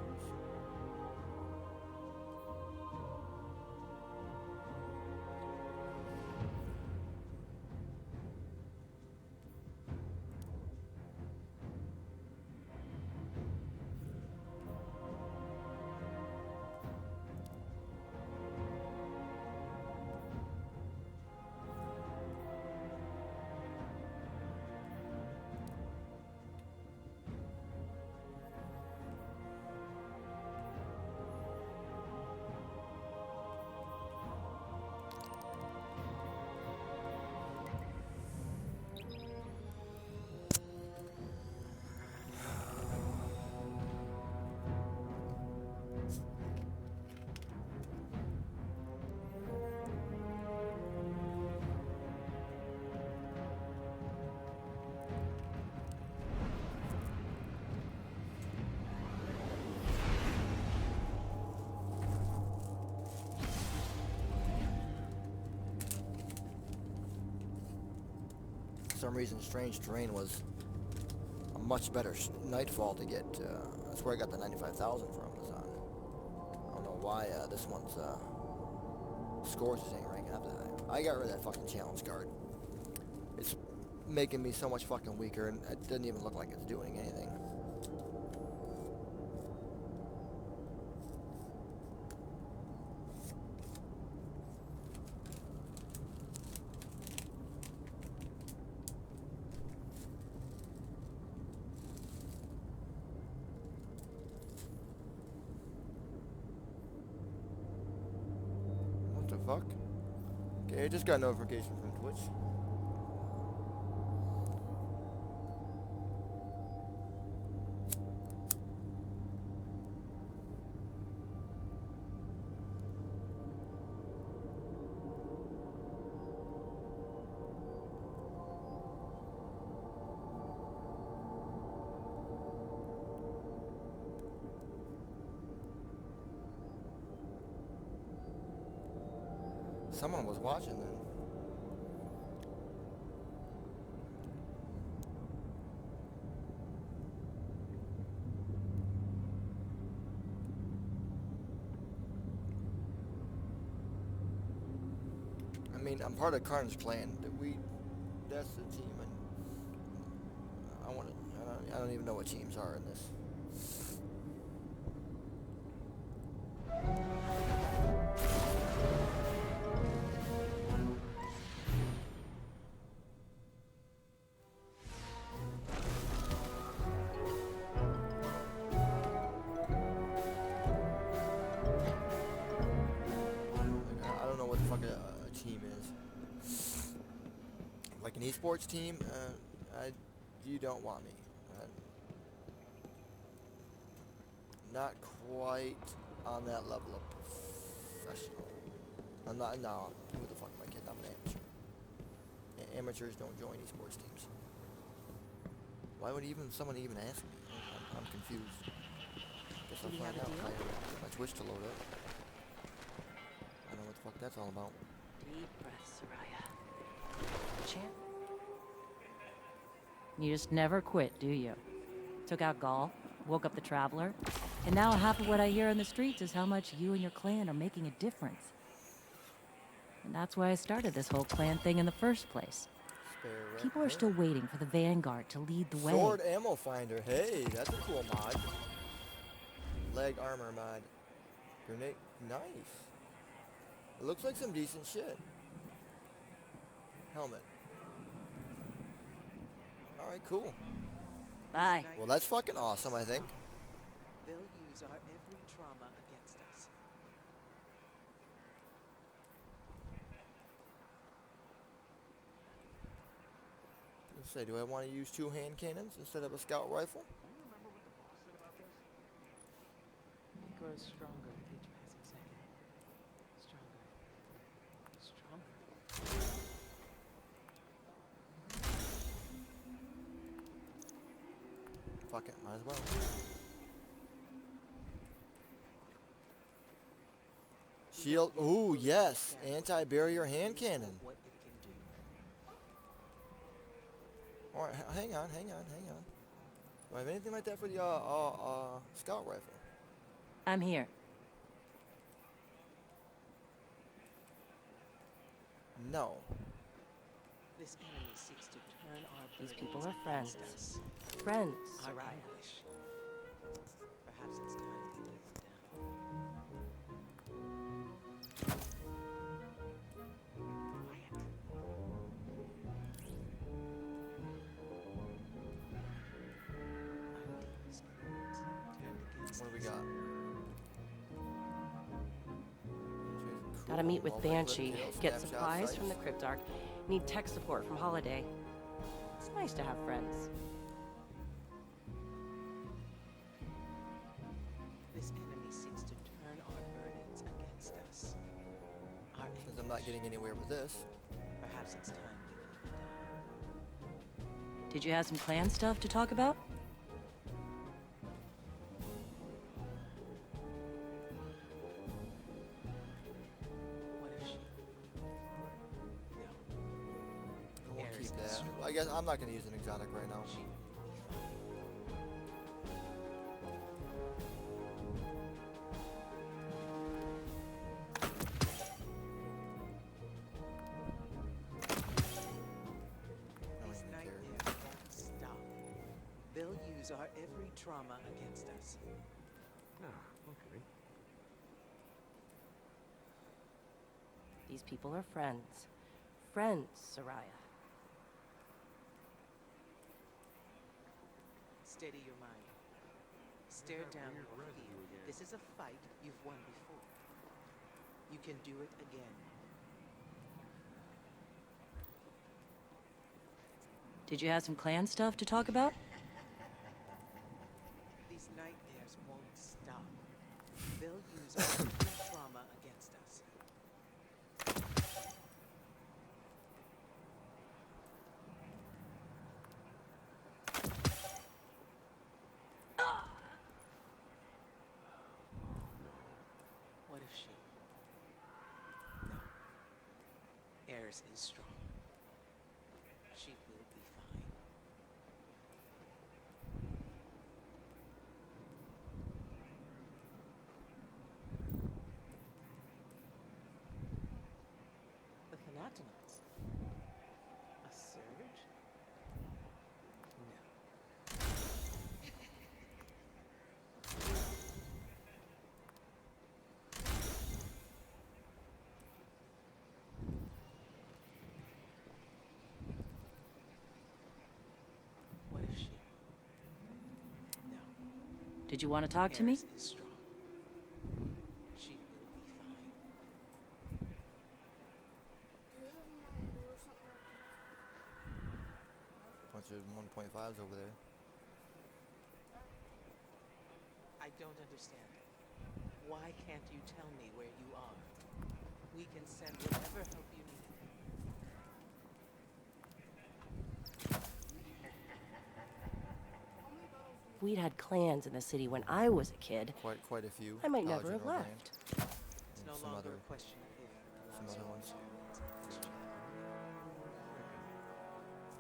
D: For some reason, Strange Terrain was a much better Nightfall to get. That's where I got the 95,000 from. Was on. I don't know why this one's scores just ain't ranking up that high. I got rid of that fucking challenge card. It's making me so much fucking weaker, and it doesn't even look like it's doing anything. Fuck. Okay, I just got a notification from Twitch. Someone was watching then. I mean, I'm part of Carnage Clan. That's the team, and I don't even know what teams are in this. Team is like an esports team. You don't want me. Not quite on that level of professional. I'm not. No, who the fuck am I kidding? I'm an amateur. Amateurs don't join esports teams. Why would someone even ask me? I'm confused. Guess I'll find out. My Twitch to load up. I don't know what the fuck that's all about.
K: Deep breath, Soraya. Champ. You just never quit, do you? Took out Gaul, woke up the Traveler, and now half of what I hear on the streets is how much you and your clan are making a difference. And that's why I started this whole clan thing in the first place. People are still waiting for the Vanguard to lead the way.
D: Sword ammo finder. Hey, that's a cool mod. Leg armor mod. Grenade. Nice. It looks like some decent shit. Helmet. Alright, cool.
K: Bye.
D: Well, that's fucking awesome, I think.
I: They'll use our every trauma against us.
D: Let's say, do I want to use 2 hand cannons instead of a scout rifle?
I: It grows stronger with each passing second. Stronger. Stronger.
D: Fuck it, might as well. Shield. Ooh, yes. Anti-barrier hand cannon.
I: What it can do.
D: Alright, hang on. Do I have anything like that for the scout rifle?
K: I'm here.
D: No.
I: This enemy seeks to turn our
K: These
I: burdens
K: people are
I: against
K: friends.
I: us.
K: Friends,
I: Our
K: Soraya.
I: anguish. Perhaps it's time we let them down. Our deepest wounds turned against
D: What do we
I: us.
D: got?
K: Gotta meet with Banshee, get
D: Snapshot
K: supplies
D: sites.
K: from the Cryptarch, need tech support from Holiday. It's nice to have friends.
I: This enemy seeks to turn our burdens against us. Our
D: Since I'm not getting anywhere with this.
I: Perhaps it's time we let them down.
K: Did you have some clan stuff to talk about?
I: What if she? No.
D: We'll
I: Ares
D: keep
I: is
D: that.
I: strong.
D: I guess I'm not going to use an exotic right now.
I: She will be fine.
D: I
I: These
D: don't even care.
I: nightmares won't stop. They'll use our every trauma against us.
K: These people are friends. Friends, Soraya.
I: Steady your mind. Stare down your fear. This is a fight you've won before. You can do it again.
K: Did you have some clan stuff to talk about?
I: These nightmares won't stop. They'll use our every trauma against us. What if she? No. Ares is strong. She will be fine. The Thanatonauts. A surge? No. What if she? No.
K: Did you want to talk to me?
I: Ares is strong. She will be fine.
D: Bunch of 1.5s over there.
I: I don't understand. Why can't you tell me where you are? We can send whatever help you need.
K: We'd had clans in the city when I was a kid.
D: Quite a few.
K: I might
D: Dollar
K: never have
D: General
K: left.
I: It's
D: And
I: no
D: some
I: longer
D: other-
I: a question of if.
D: Some other ones.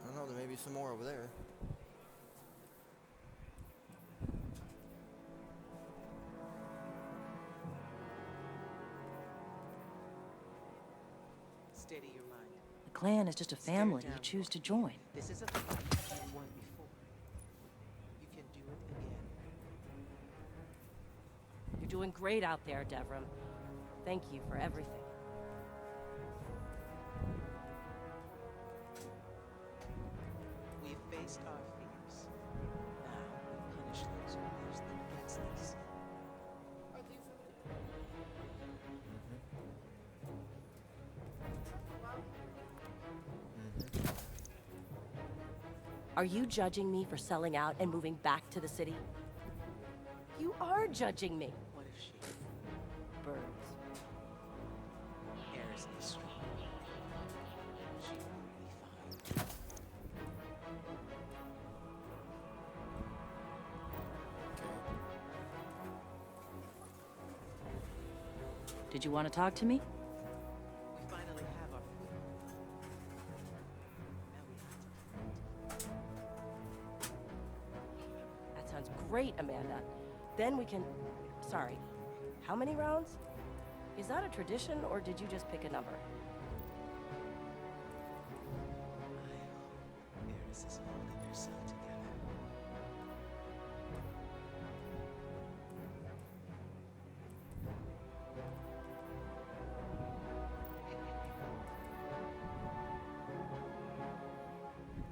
D: I don't know, there may be some more over there.
I: Steady your mind.
K: The clan is just a family you choose to join.
I: This is a fight you won before. You can do it again.
K: You're doing great out there, Devram. Thank you for everything.
I: We've faced our fears.
L: Are you judging me for selling out and moving back to the city? You are judging me.
I: What if she
L: Birds.
I: airs the street? She will be fine.
K: Did you want to talk to me?
I: We finally have our food. Now we have to.
L: That sounds great, Amanda. Then we can... Sorry. How many rounds? Is that a tradition, or did you just pick a number?
I: Eris is holding herself together.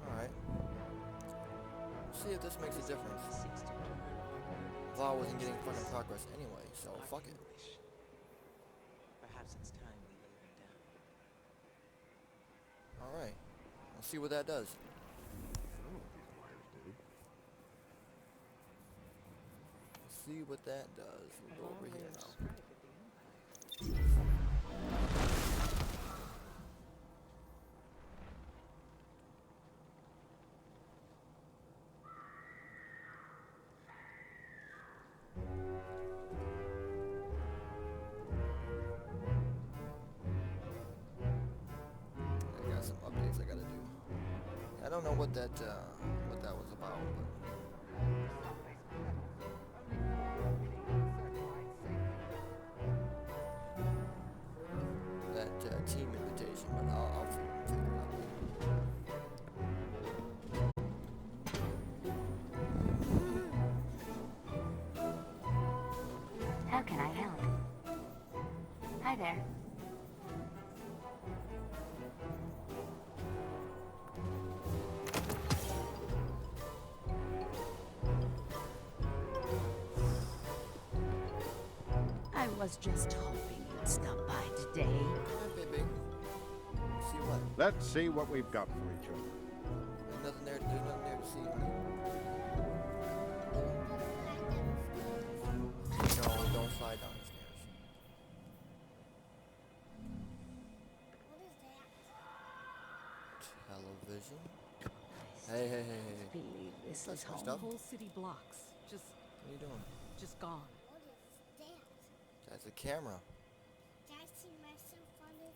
D: Alright. See if this makes a difference. Well, I wasn't getting fucking progress anyway, so fuck it.
I: Perhaps it's time we lay them down.
D: Alright. Let's see what that does. Let's see what that does. We'll go over here now. I got some updates I gotta do. I don't know what that was about, but that team invitation, but I'll figure it out later.
M: How can I help? Hi there. I was just hoping you'd stop by today.
D: Hey, baby. See what?
N: Let's see what we've got for each other.
D: There's nothing there to see. No, don't slide down the stairs.
M: What is that?
D: Television. Hey.
M: Believe this
D: Touch
M: is
D: my
M: home.
D: stuff.
K: Whole city blocks.
D: What are you doing?
K: Just gone.
M: What is that?
D: That's a camera.
M: Did I see myself on it?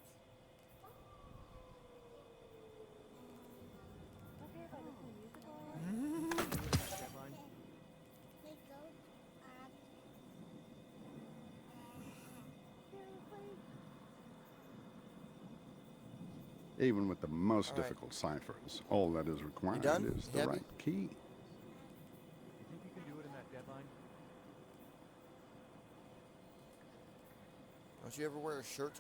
M: Okay, if I listen to music or we go,
N: Even with the most
D: All right.
N: difficult ciphers, all that is required
D: done?
N: is
D: You
N: the
D: happy?
N: right key.
C: You think you can do it in that deadline?
D: Don't you ever wear a shirt?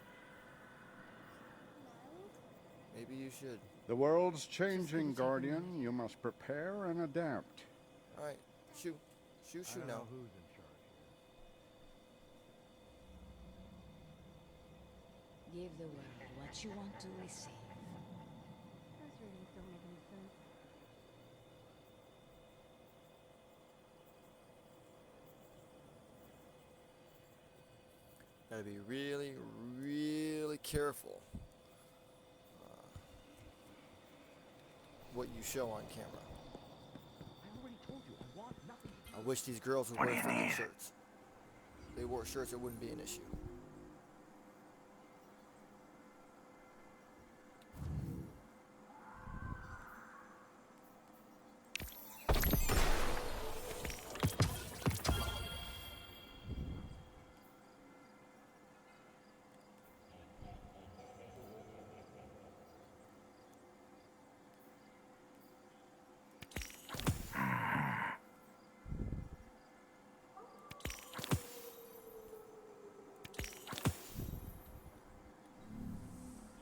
D: Maybe you should.
N: The world's changing, Guardian. You must prepare and adapt.
D: All right, shoot now.
C: Who's in charge here?
M: give the world what you want to receive.
O: Those readings don't make any sense.
D: Gotta be really, really careful what you show on camera.
C: I already told you, I want nothing.
D: I wish these girls would wear fucking shirts. If they wore shirts, it wouldn't be an issue.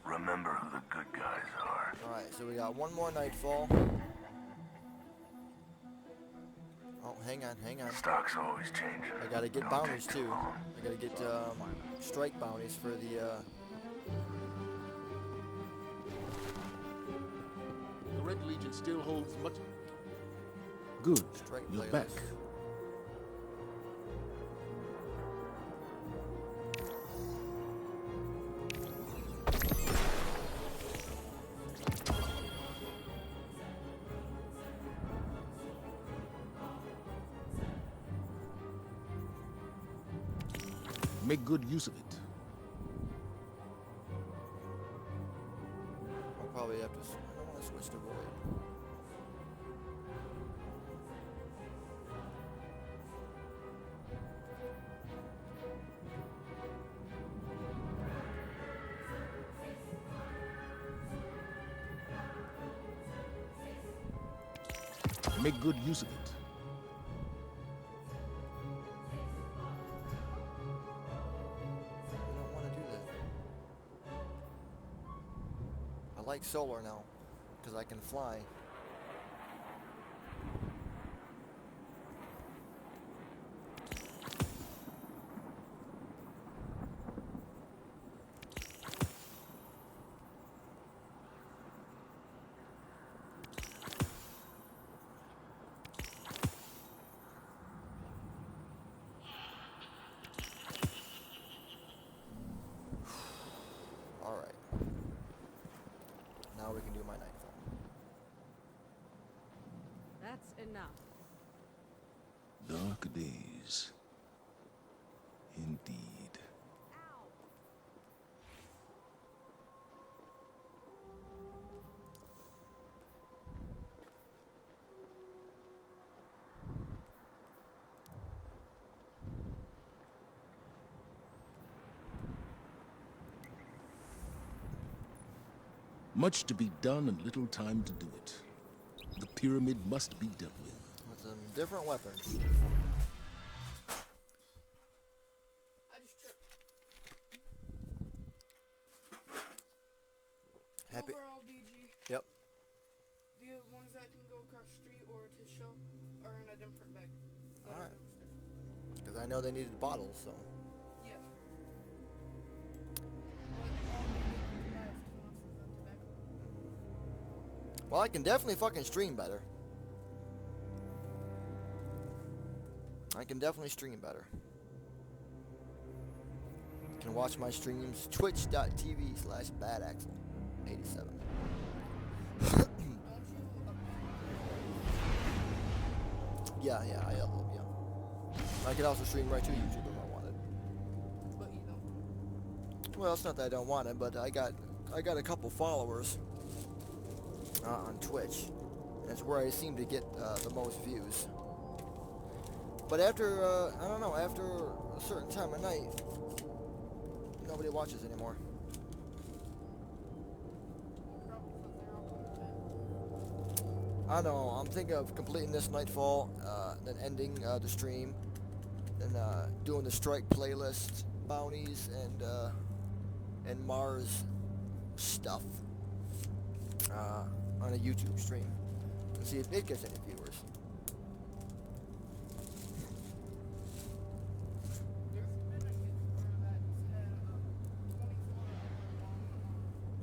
G: Remember who the good guys are.
D: Alright, so we got one more Nightfall. Oh, hang on.
G: Stock's always changing.
D: I gotta get
G: Don't
D: bounties
G: take too
D: too.
G: long.
D: I gotta get strike bounties for the
G: Red Legion still holds much...
N: Good.
D: Strike
N: You're
D: playlist.
N: back. Make good use of it.
D: I'll probably have to. I don't want to switch to Void.
N: Make good use of it.
D: I don't want to do that. I like solar now, because I can fly. Alright. Now we can do my Nightfall.
O: That's enough.
N: Dark days. Indeed. Much to be done and little time to do it. The pyramid must be dealt with.
D: With some different weapons. Happy.
P: Overall, DG.
D: Yep.
P: The ones that can go across the street or to show are in a different bag.
D: Alright. Because I know they needed bottles, so.
P: Yeah.
D: Well, I can definitely fucking stream better. I can definitely stream better. You can watch my streams twitch.tv/badaxel87. Yeah, I upload, yeah. I can also stream right to YouTube if I wanted.
P: But you don't.
D: Well, it's not that I don't want it, but I got a couple followers on Twitch. And it's where I seem to get the most views. But after, I don't know, after a certain time of night, nobody watches anymore. I know, I'm thinking of completing this Nightfall, then ending the stream, then doing the strike playlist, bounties, and Mars stuff on a YouTube stream, and see if it gets any viewers.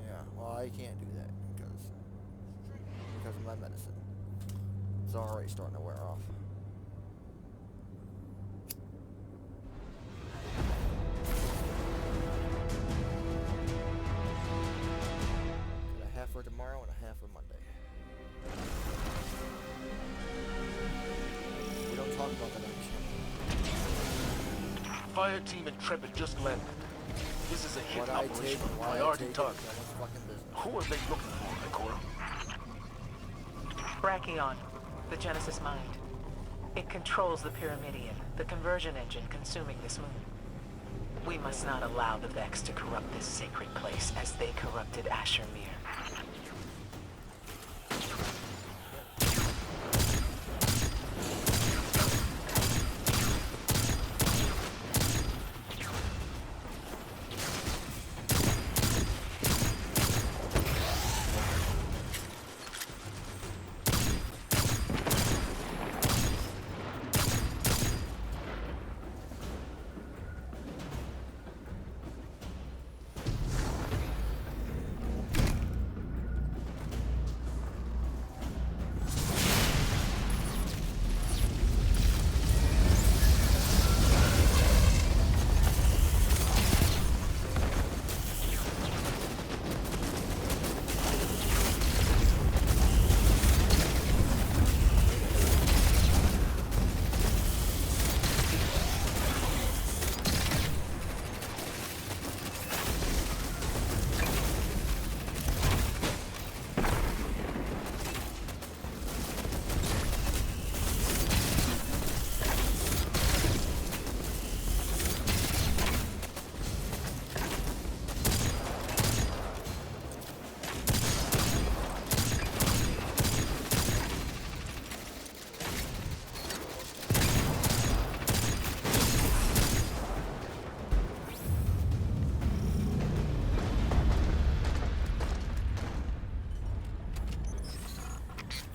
D: Yeah, well, I can't do that because of my medicine. It's already starting to wear off. Got a half for tomorrow and a half for Monday. We don't talk about that on the channel.
G: Fire Team Intrepid just landed. This is a hit
D: What I
G: operation
D: take,
G: with
D: why I
G: priority
D: take it,
G: target.
D: that one's fucking business.
G: Who are they looking for, Ikora?
J: Brachion, the Genesis mind. It controls the Pyramidion, the conversion engine consuming this moon. We must not allow the Vex to corrupt this sacred place as they corrupted Asher Mir.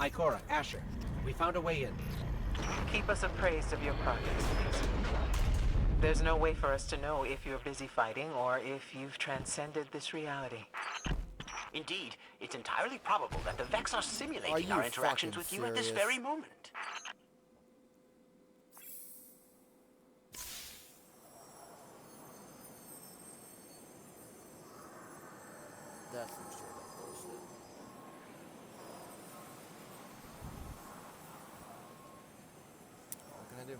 Q: Ikora, Asher, we found a way in.
J: Keep us appraised of your progress, please. There's no way for us to know if you're busy fighting or if you've transcended this reality.
H: Indeed, it's entirely probable that the Vex are simulating
D: you
H: our interactions with
D: fucking
H: you at this
D: serious?
H: very moment.
D: That's some straight up bullshit. What can I do?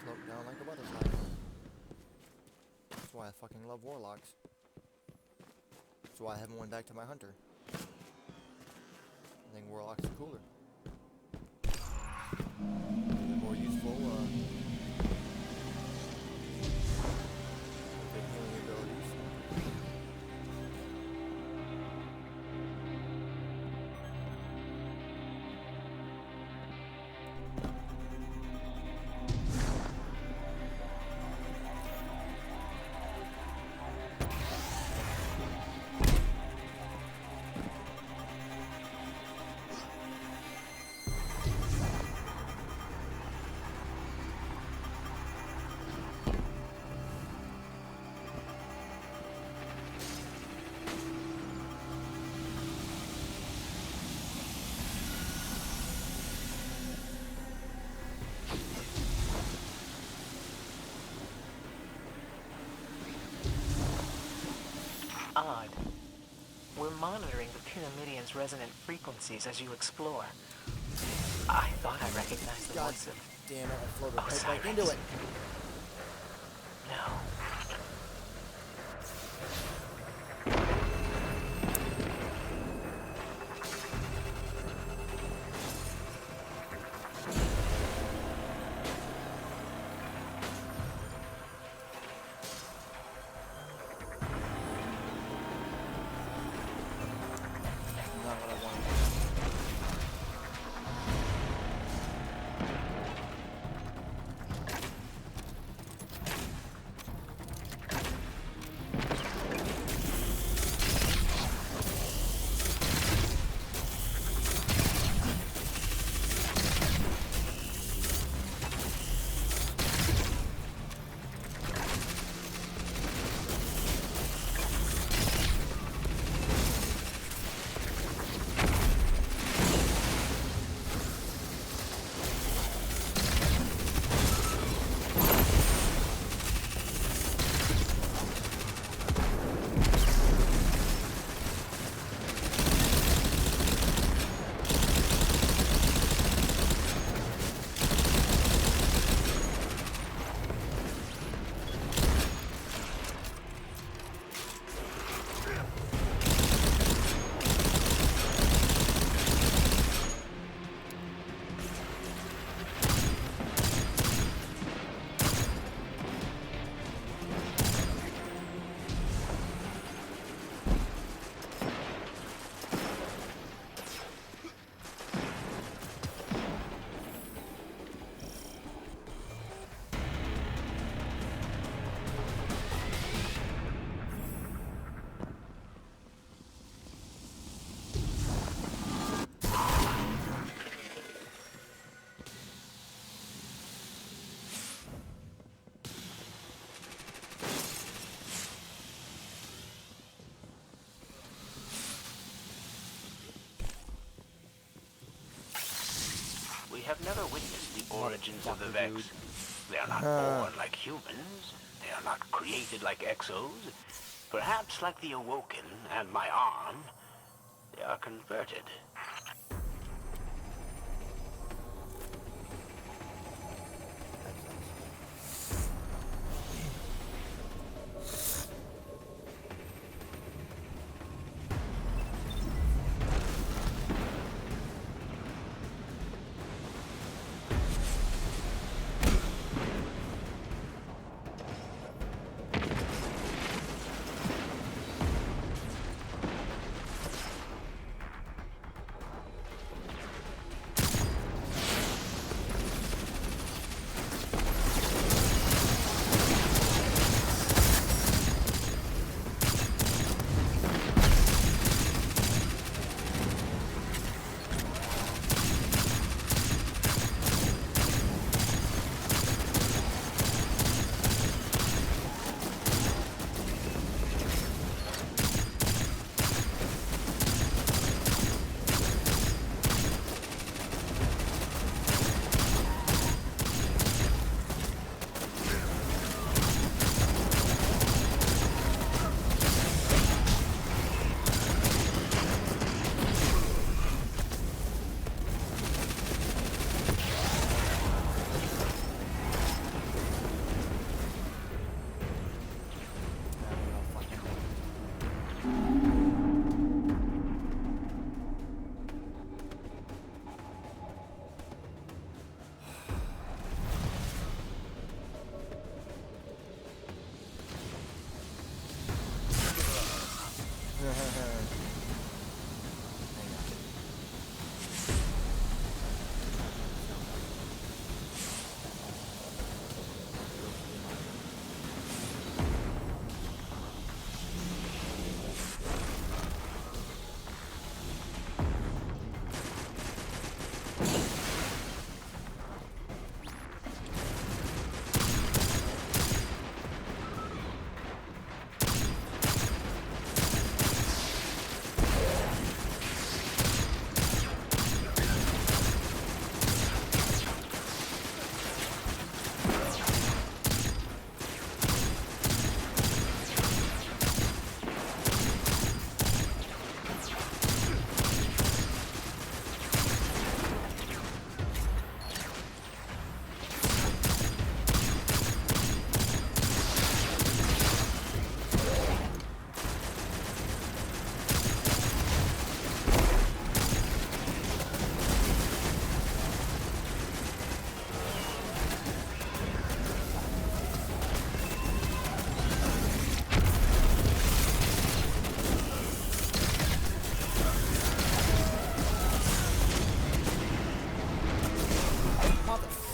D: Float down like a butterfly. That's why I fucking love warlocks. That's why I haven't went back to my hunter. I think warlocks are cooler. They're more useful, with their healing abilities.
J: Odd. We're monitoring the Pyramidian's resonant frequencies as you explore. I thought I recognized the
D: God
J: voice of...
D: damn it, I floated right back into it.
J: No.
D: Not what I wanted.
H: We have never witnessed the origins of the Vex. They are not born like humans. They are not created like exos. Perhaps like the Awoken and my arm, they are converted.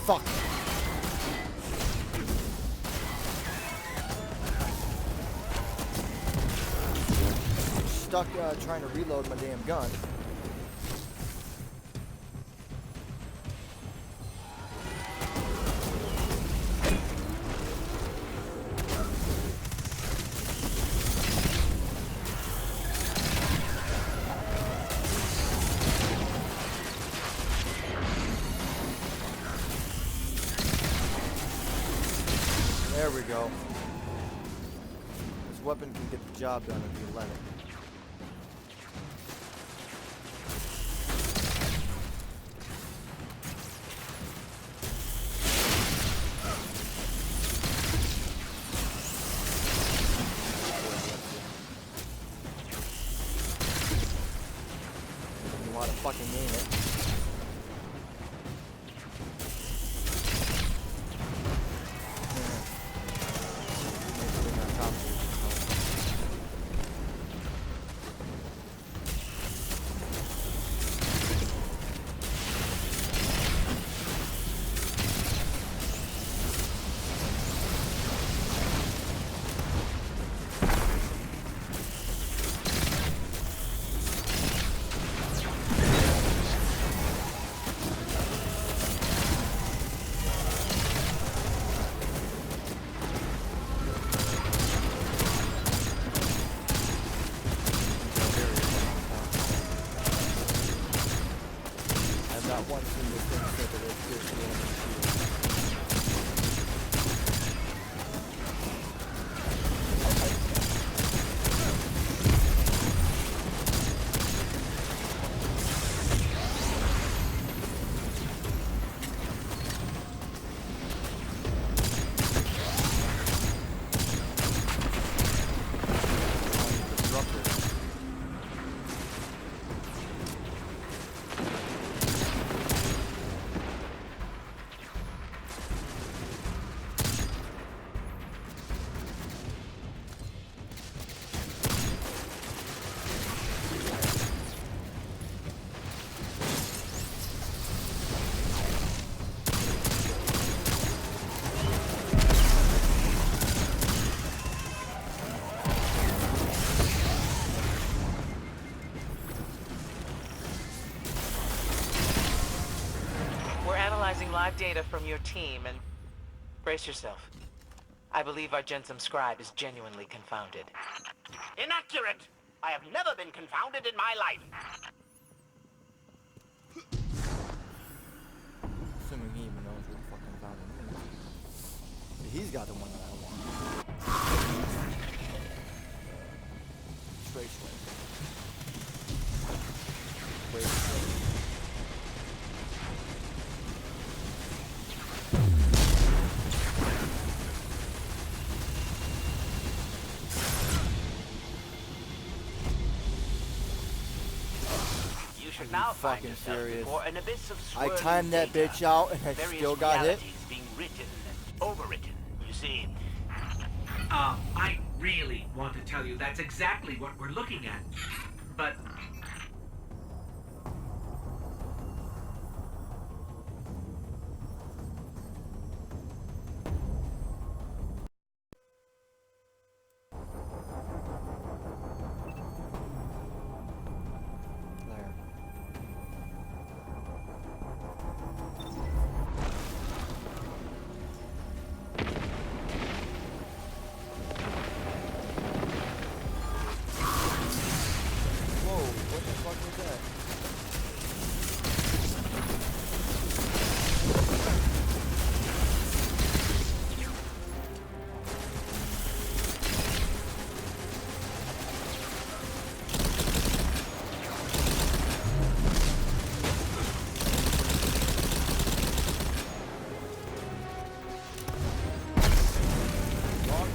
D: Fuck. Stuck trying to reload my damn gun. There we go. This weapon can get the job done if you let it. You want to fucking aim it. Once in this thing said that it's just the
J: Analyzing live data from your team, and brace yourself. I believe our Jensum scribe is genuinely confounded.
H: Inaccurate! I have never been confounded in my life.
D: Assuming he even knows what the fuck confounded means. He's got the one that I want. Trace link.
H: Now
D: fucking
H: find
D: serious.
H: Before an abyss of
D: I timed that bitch out and I still got hit.
H: Being written and overwritten. You see.
Q: I really want to tell you that's exactly what we're looking at. But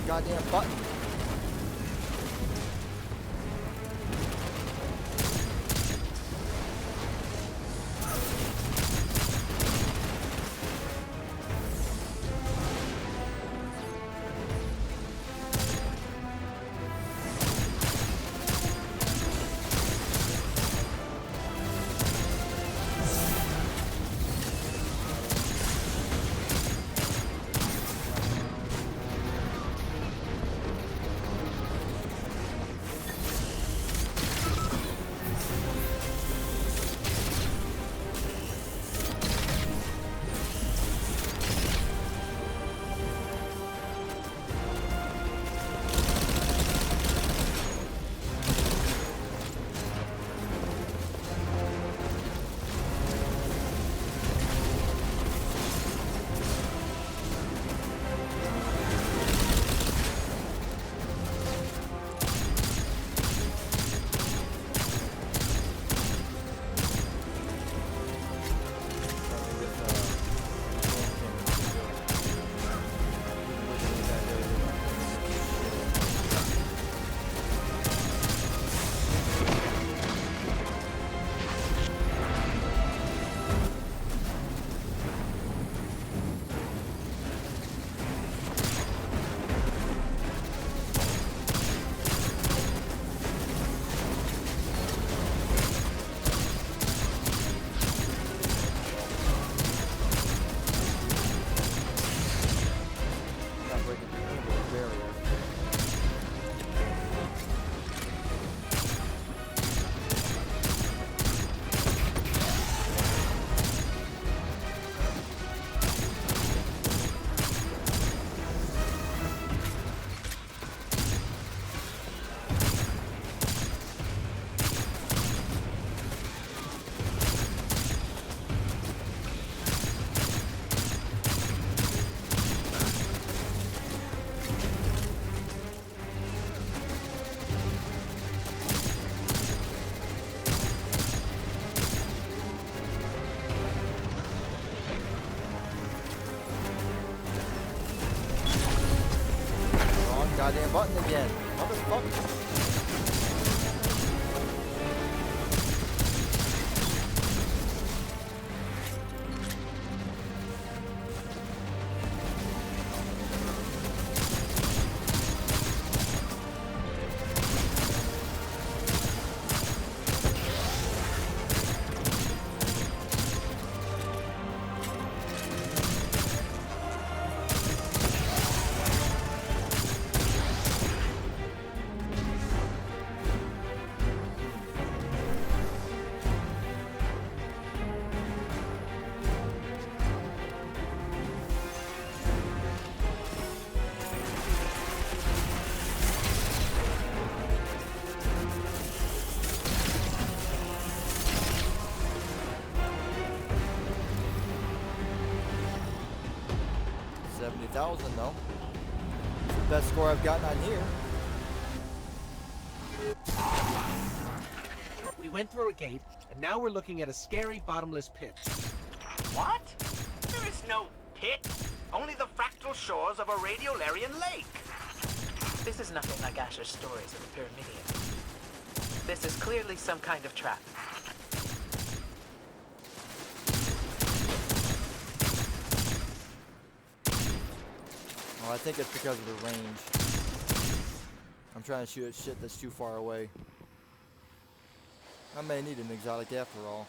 D: Goddamn button. again. Motherfucker. $70,000 though. It's the best score I've gotten on here.
Q: We went through a gate, and now we're looking at a scary bottomless pit.
H: What? There is no pit. Only the fractal shores of a radiolarian lake.
J: This is nothing like Asher's stories of the Pyramidion. This is clearly some kind of trap.
D: Well, I think it's because of the range. I'm trying to shoot at shit that's too far away. I may need an exotic after all.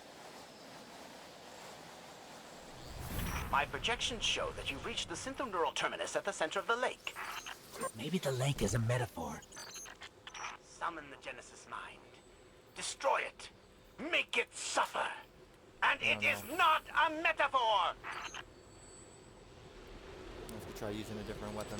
H: My projections show that you've reached the synthneural terminus at the center of the lake.
Q: Maybe the lake is a metaphor.
H: Summon the Genesis mind. Destroy it. Make it suffer. And it is not a metaphor!
D: Let's try using a different weapon.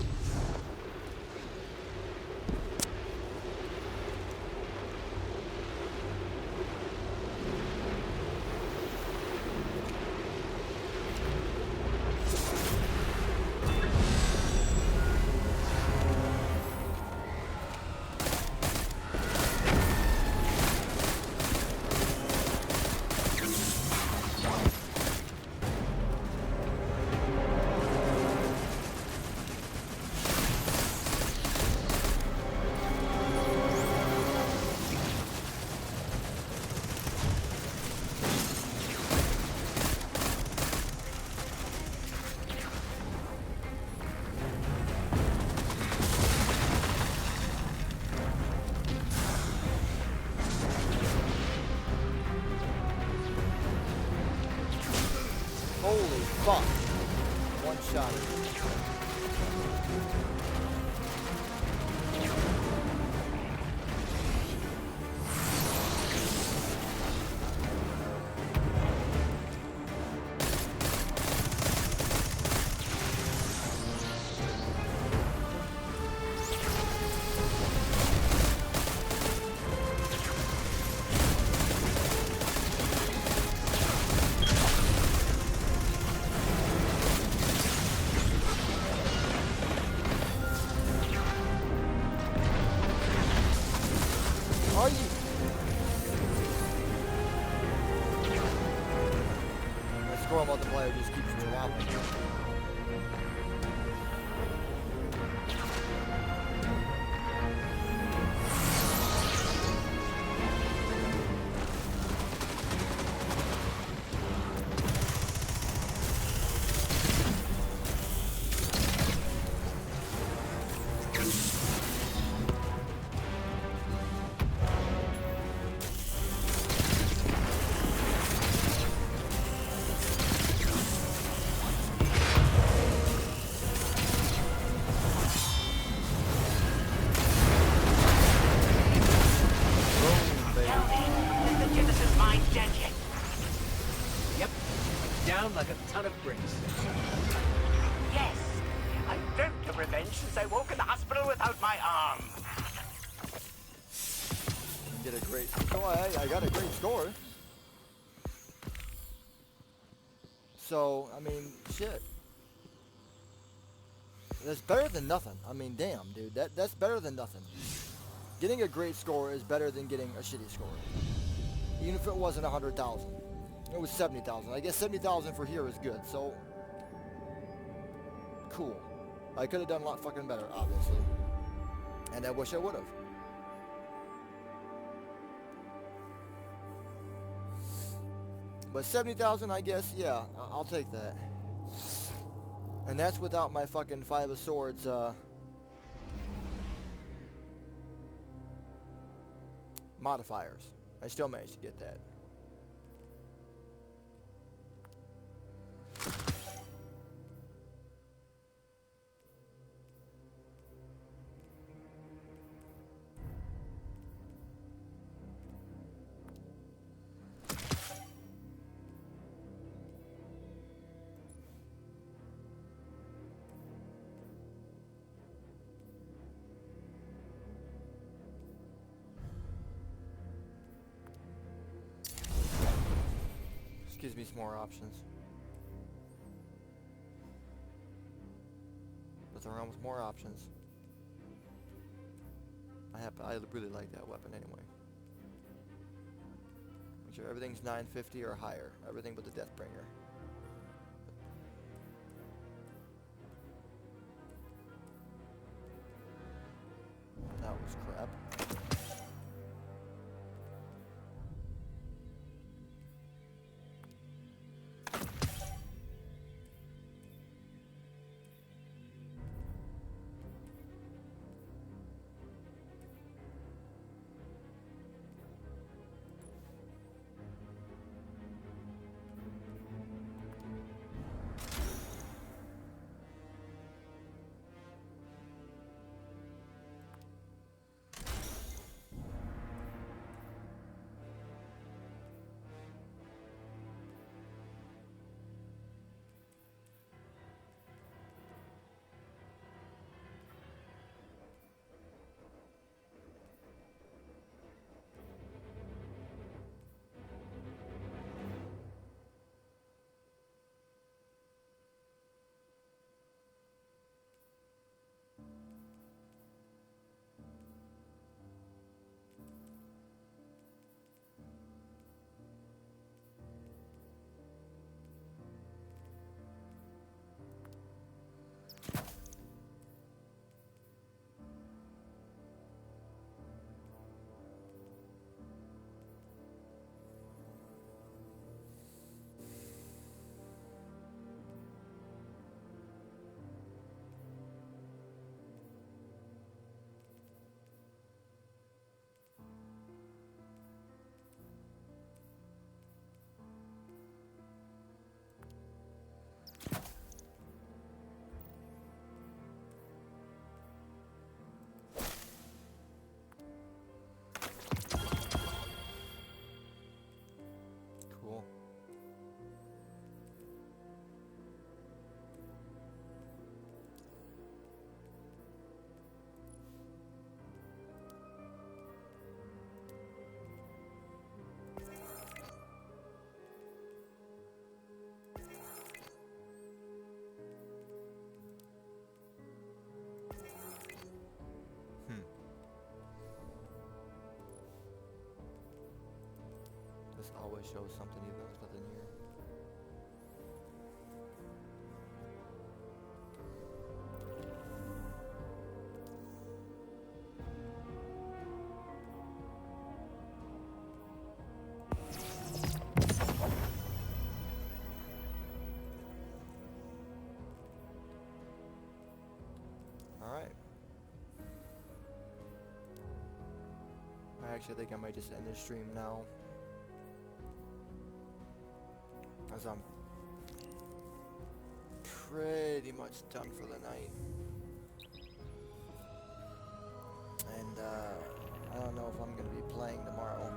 D: Holy fuck. One shot. Are you? My score multiplier just keeps dropping.
Q: Down like a ton of bricks.
H: Yes! I've dreamt of revenge since I woke in the hospital without my arm.
D: You get a great score. I got a great score. So, I mean, shit. That's better than nothing. I mean, damn, dude. That's better than nothing. Getting a great score is better than getting a shitty score. Even if it wasn't 100,000. It was 70,000. I guess 70,000 for here is good, so... Cool. I could have done a lot fucking better, obviously. And I wish I would have. But 70,000, I guess, yeah, I'll take that. And that's without my fucking 5 of Swords, modifiers. I still managed to get that. This gives me some more options. But they're around with more options. I really like that weapon anyway. Make sure everything's 950 or higher. Everything but the Deathbringer. That was crap. Cool. This always shows something even if there's nothing here. Alright. I actually think I might just end this stream now. As I'm pretty much done for the night. And I don't know if I'm going to be playing tomorrow.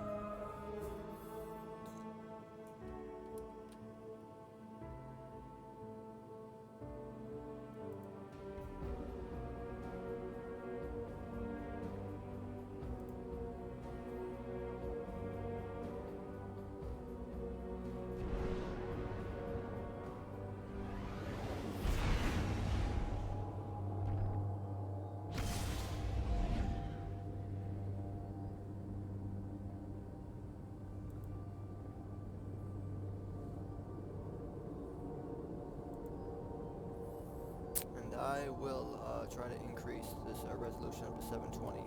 D: I will try to increase this resolution up to 720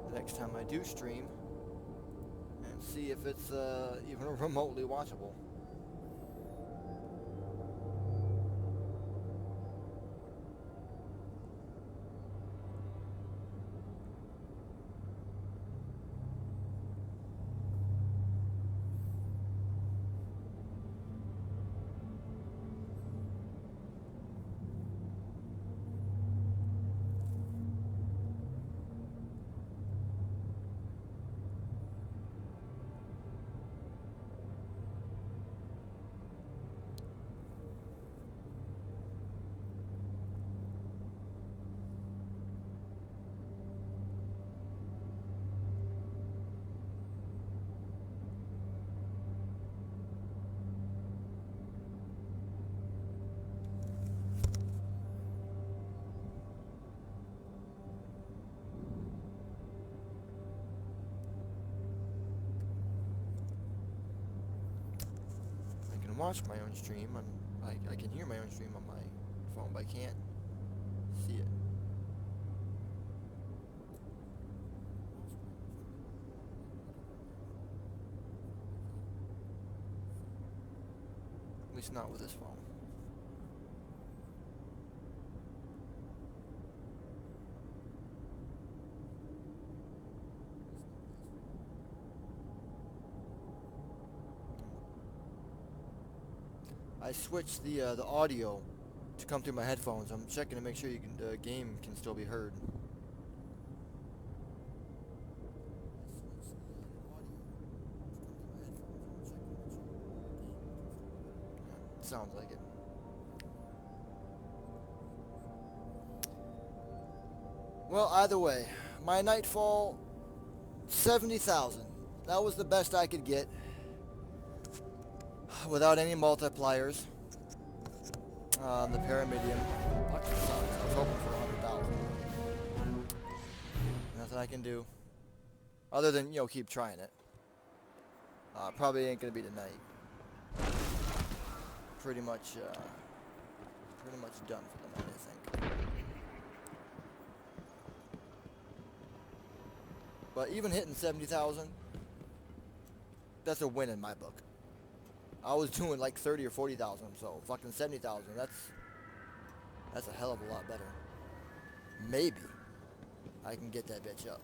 D: the next time I do stream, and see if it's even remotely watchable. Watch my own stream. I can hear my own stream on my phone, but I can't see it. At least not with this phone. I switched the audio to come through my headphones. I'm checking to make sure the game can still be heard. Sounds like it. Well, either way, my Nightfall, 70,000. That was the best I could get. Without any multipliers. The Pyramidion fucking sucks. I was hoping for 100,000. Nothing I can do. Other than, keep trying it. Probably ain't gonna be tonight. Pretty much done for the night, I think. But even hitting 70,000, that's a win in my book. I was doing like 30 or 40,000, so fucking 70,000. That's a hell of a lot better. Maybe I can get that bitch up.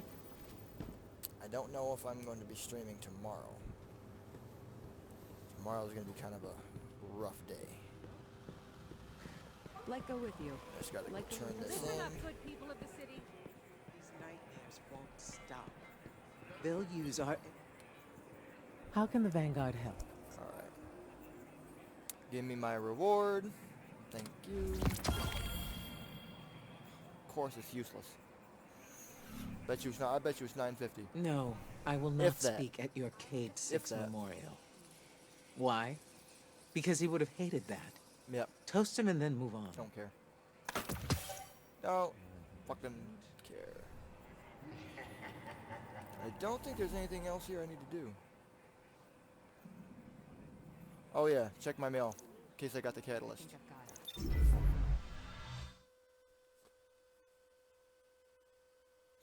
D: I don't know if I'm going to be streaming tomorrow. Tomorrow's going to be kind of a rough day.
I: Like go with you.
D: I just got to
I: Like
D: turn this
O: Listen
D: in.
O: up, good people of the city.
I: These nightmares won't stop. They'll use our... How can the Vanguard help?
D: Alright. Give me my reward. Thank you. Of course it's useless. I bet you it's 950.
I: No, I will not speak at your Cade 6 memorial. Why? Because he would have hated that.
D: Yep.
I: Toast him and then move on.
D: Don't care. Don't fucking care. I don't think there's anything else here I need to do. Oh yeah, check my mail. In case I got the catalyst. It's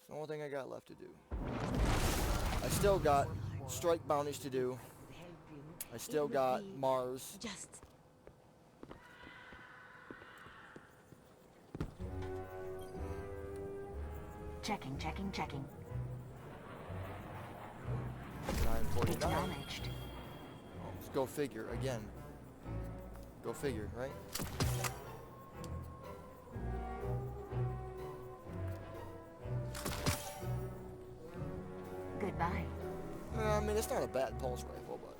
D: the only thing I got left to do. I still got strike bounties to do. I still got Mars.
K: Just
R: checking.
D: 949.
R: Acknowledged.
D: Oh, let's go figure again. Go figure, right?
R: Goodbye.
D: I mean, it's not a bad pulse rifle, but...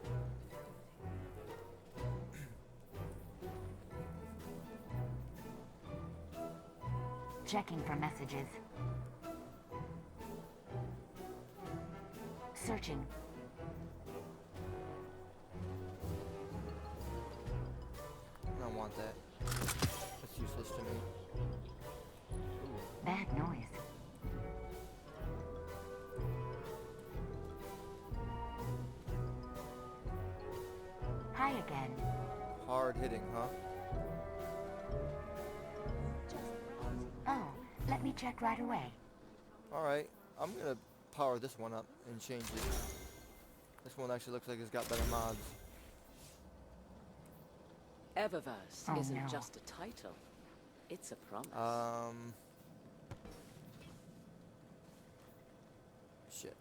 R: Checking for messages. Searching.
D: I don't want that. That's useless to me.
R: Bad noise. Hi again.
D: Hard hitting, huh?
R: Oh, Let me check right away.
D: Alright, I'm gonna power this one up and change it. This one actually looks like it's got better mods.
S: Eververse
R: Oh,
S: isn't
R: no.
S: just a title. It's a promise.
D: Shit.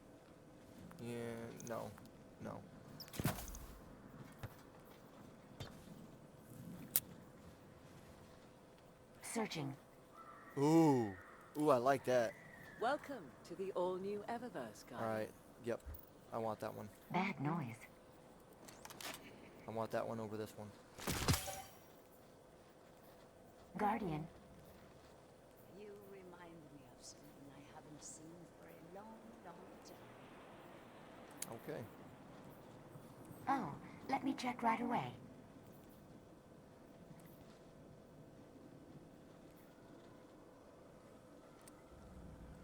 D: Yeah, no. No.
R: Searching.
D: Ooh. Ooh, I like that.
S: Welcome to the all-new Eververse, guys.
D: Alright, yep. I want that one.
R: Bad noise.
D: I want that one over this one.
R: Guardian.
T: You remind me of something I haven't seen for a long, long time.
D: Okay.
R: Oh, let me check right away.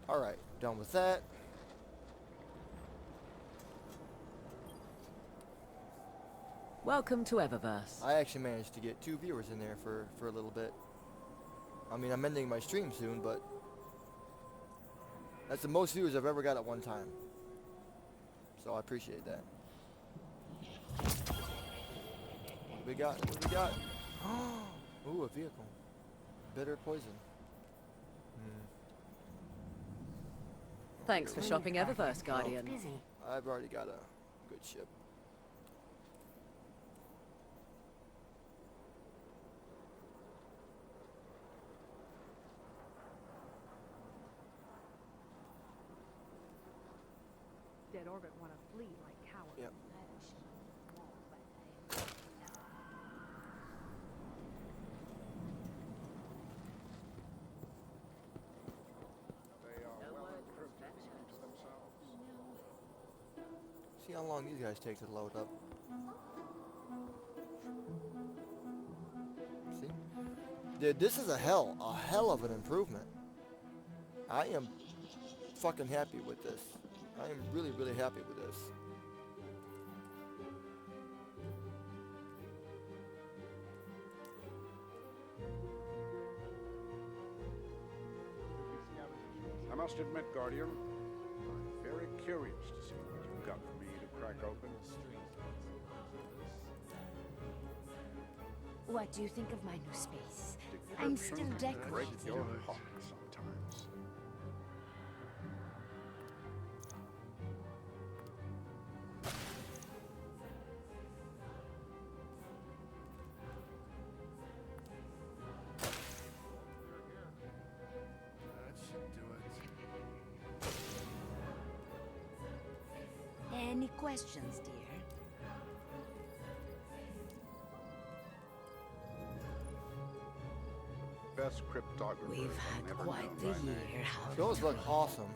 D: Alright, done with that.
S: Welcome to Eververse.
D: I actually managed to get 2 viewers in there for a little bit. I mean, I'm ending my stream soon, but that's the most viewers I've ever got at one time. So I appreciate that. What do we got? What do we got? Ooh, a vehicle. Bitter poison.
S: Thanks for shopping Eververse, Guardian.
D: I've already got a good ship.
O: Dead Orbit want to flee like cowards.
D: Yep.
N: They are well encrypted to themselves.
D: See how long these guys take to load up. See? Dude, this is a hell of an improvement. I am fucking happy with this. I am really, really happy with this.
N: I must admit, Guardian, I'm very curious to see what you've got for me to crack open.
T: What do you think of my new space? I'm still
N: Break
T: decorating.
N: your heart sometimes.
B: That should do it.
T: Any questions, dear?
N: Best cryptographer.
T: We've
N: I've
T: had
N: never
T: quite
N: known
T: the
N: by name.
T: year, haven't
D: Those look awesome.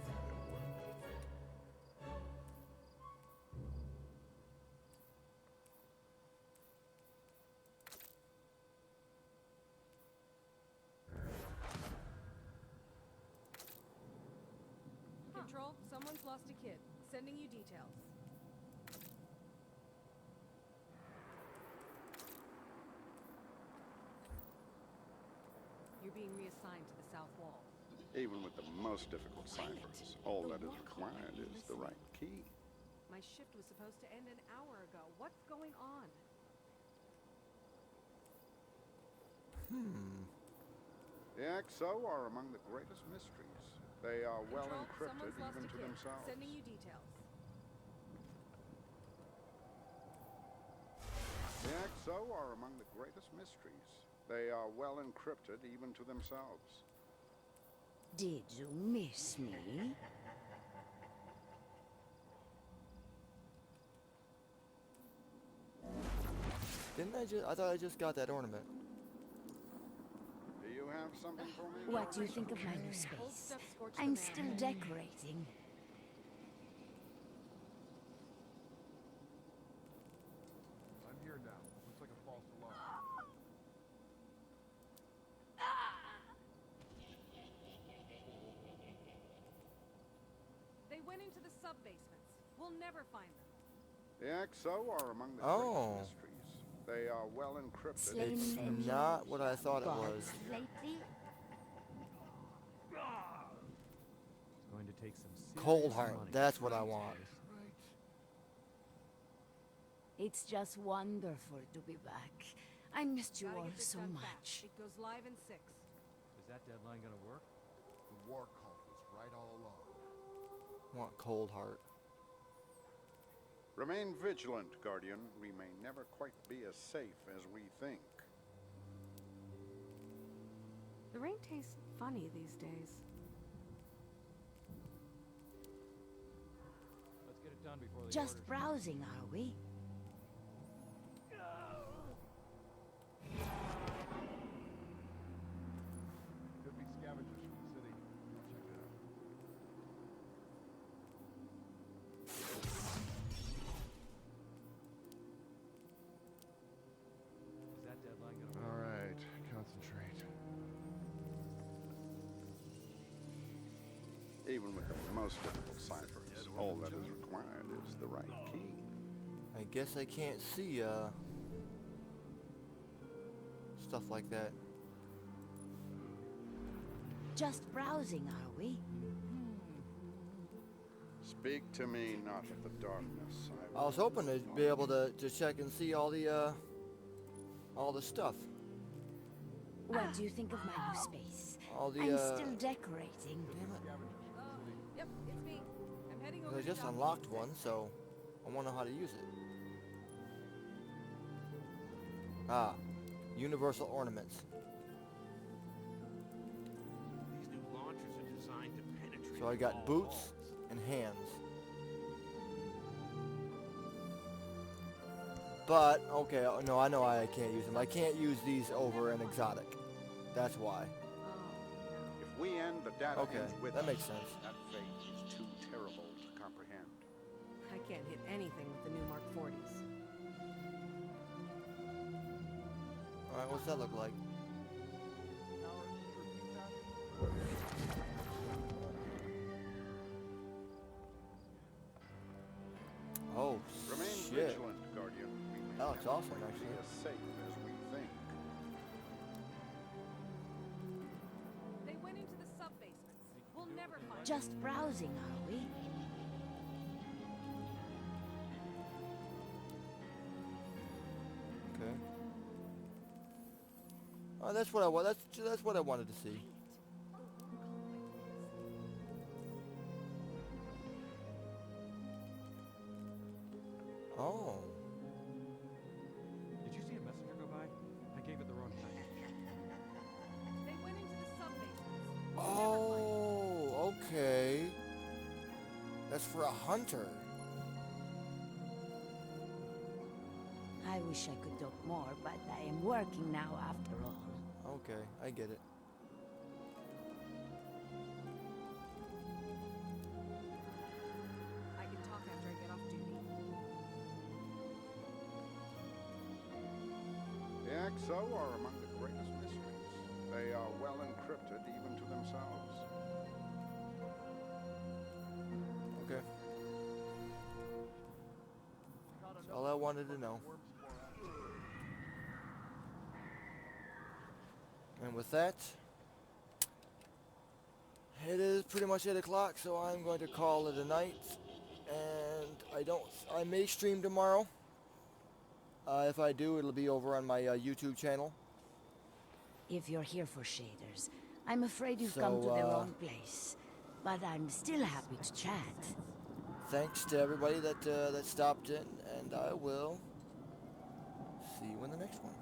O: Control, someone's lost a kid. Sending you details. You're being reassigned to the south wall.
N: Even with the most difficult ciphers, all that is required is the right key.
O: My shift was supposed to end an hour ago. What's going on?
N: The XO are among the greatest mysteries. They are well
O: Control,
N: encrypted
O: someone's lost
N: even
O: a
N: to
O: kid.
N: themselves.
O: Sending you details.
N: The XO are among the greatest mysteries. They are well encrypted even to themselves.
T: Did you miss me?
D: Didn't I just? I thought I just got that ornament.
N: Do you have something for me?
T: What do you think of my new space? I'm still decorating.
B: I'm here now. Looks like a false alarm.
O: They went into the sub-basements. We'll never find them.
N: The XO are among the
D: Oh.
N: greatest mysteries. They are well encrypted.
D: It's not what I thought it was.
T: Lately?
C: take some
D: Cold
C: serious
D: Heart.
C: money.
D: That's what I want.
T: It's just wonderful to be back. I missed you
O: Gotta
T: all
O: get this
T: so
O: done
T: much.
O: fast. It goes live in 6.
C: Is that deadline gonna work?
B: The war cult was right all along.
D: I want Cold Heart.
N: Remain vigilant, Guardian. We may never quite be as safe as we think.
O: The rain tastes funny these days.
C: Let's get it done before the
T: Just
C: orders.
T: browsing, are we?
B: Could be scavengers from the city. Check it out.
C: Is that deadline gonna work?
B: All right, concentrate.
N: Even with the most difficult ciphers, all that is required is the right key.
D: I guess I can't see stuff like that.
T: Just browsing, are we?
N: Speak to me not of the darkness.
D: I was hoping to be able to check and see all the stuff.
T: What do you think of my new space?
D: All the
T: I'm still decorating.
O: Yep, it's me. I'm heading over
D: I
O: to
D: just
O: Doc.
D: unlocked one, so I want to know how to use it. Ah, universal ornaments.
G: These new launchers are designed to penetrate.
D: So I got
G: all
D: boots
G: hulls.
D: and hands. But, okay, no, I know I can't use them. I can't use these over an exotic. That's why.
N: If we end the data
D: Okay,
N: hinge with
D: that
N: us,
D: makes sense.
N: that fate is too terrible to comprehend.
O: I can't hit anything with the new Mark 40s.
D: Alright, what's that look like? Oh,
N: Remain
D: shit.
N: vigilant, Guardian. We may
D: That looks
N: never
D: awesome,
N: quite be
D: actually.
N: as safe as we think.
O: They went into the sub-basements. We'll never find
T: Just browsing, are we?
D: Okay. Oh, that's what I want. That's what I wanted to see. Oh.
C: Did you see a messenger go by? I gave it the wrong time.
O: They went into the sub-basements.
D: Oh, okay. That's for a hunter.
T: I wish I could talk more, but I am working now after all.
D: Okay, I get it.
O: I can talk after I get off duty.
N: The XO are among the greatest mysteries. They are well encrypted even to themselves.
D: Okay. That's all I wanted to know. And with that, it is pretty much 8 o'clock, so I'm going to call it a night. And I may stream tomorrow. If I do, it'll be over on my YouTube channel.
T: If you're here for shaders, I'm afraid you've
D: So,
T: come to the wrong place. But I'm still happy to chat.
D: Thanks to everybody that stopped in, and I will see you in the next one.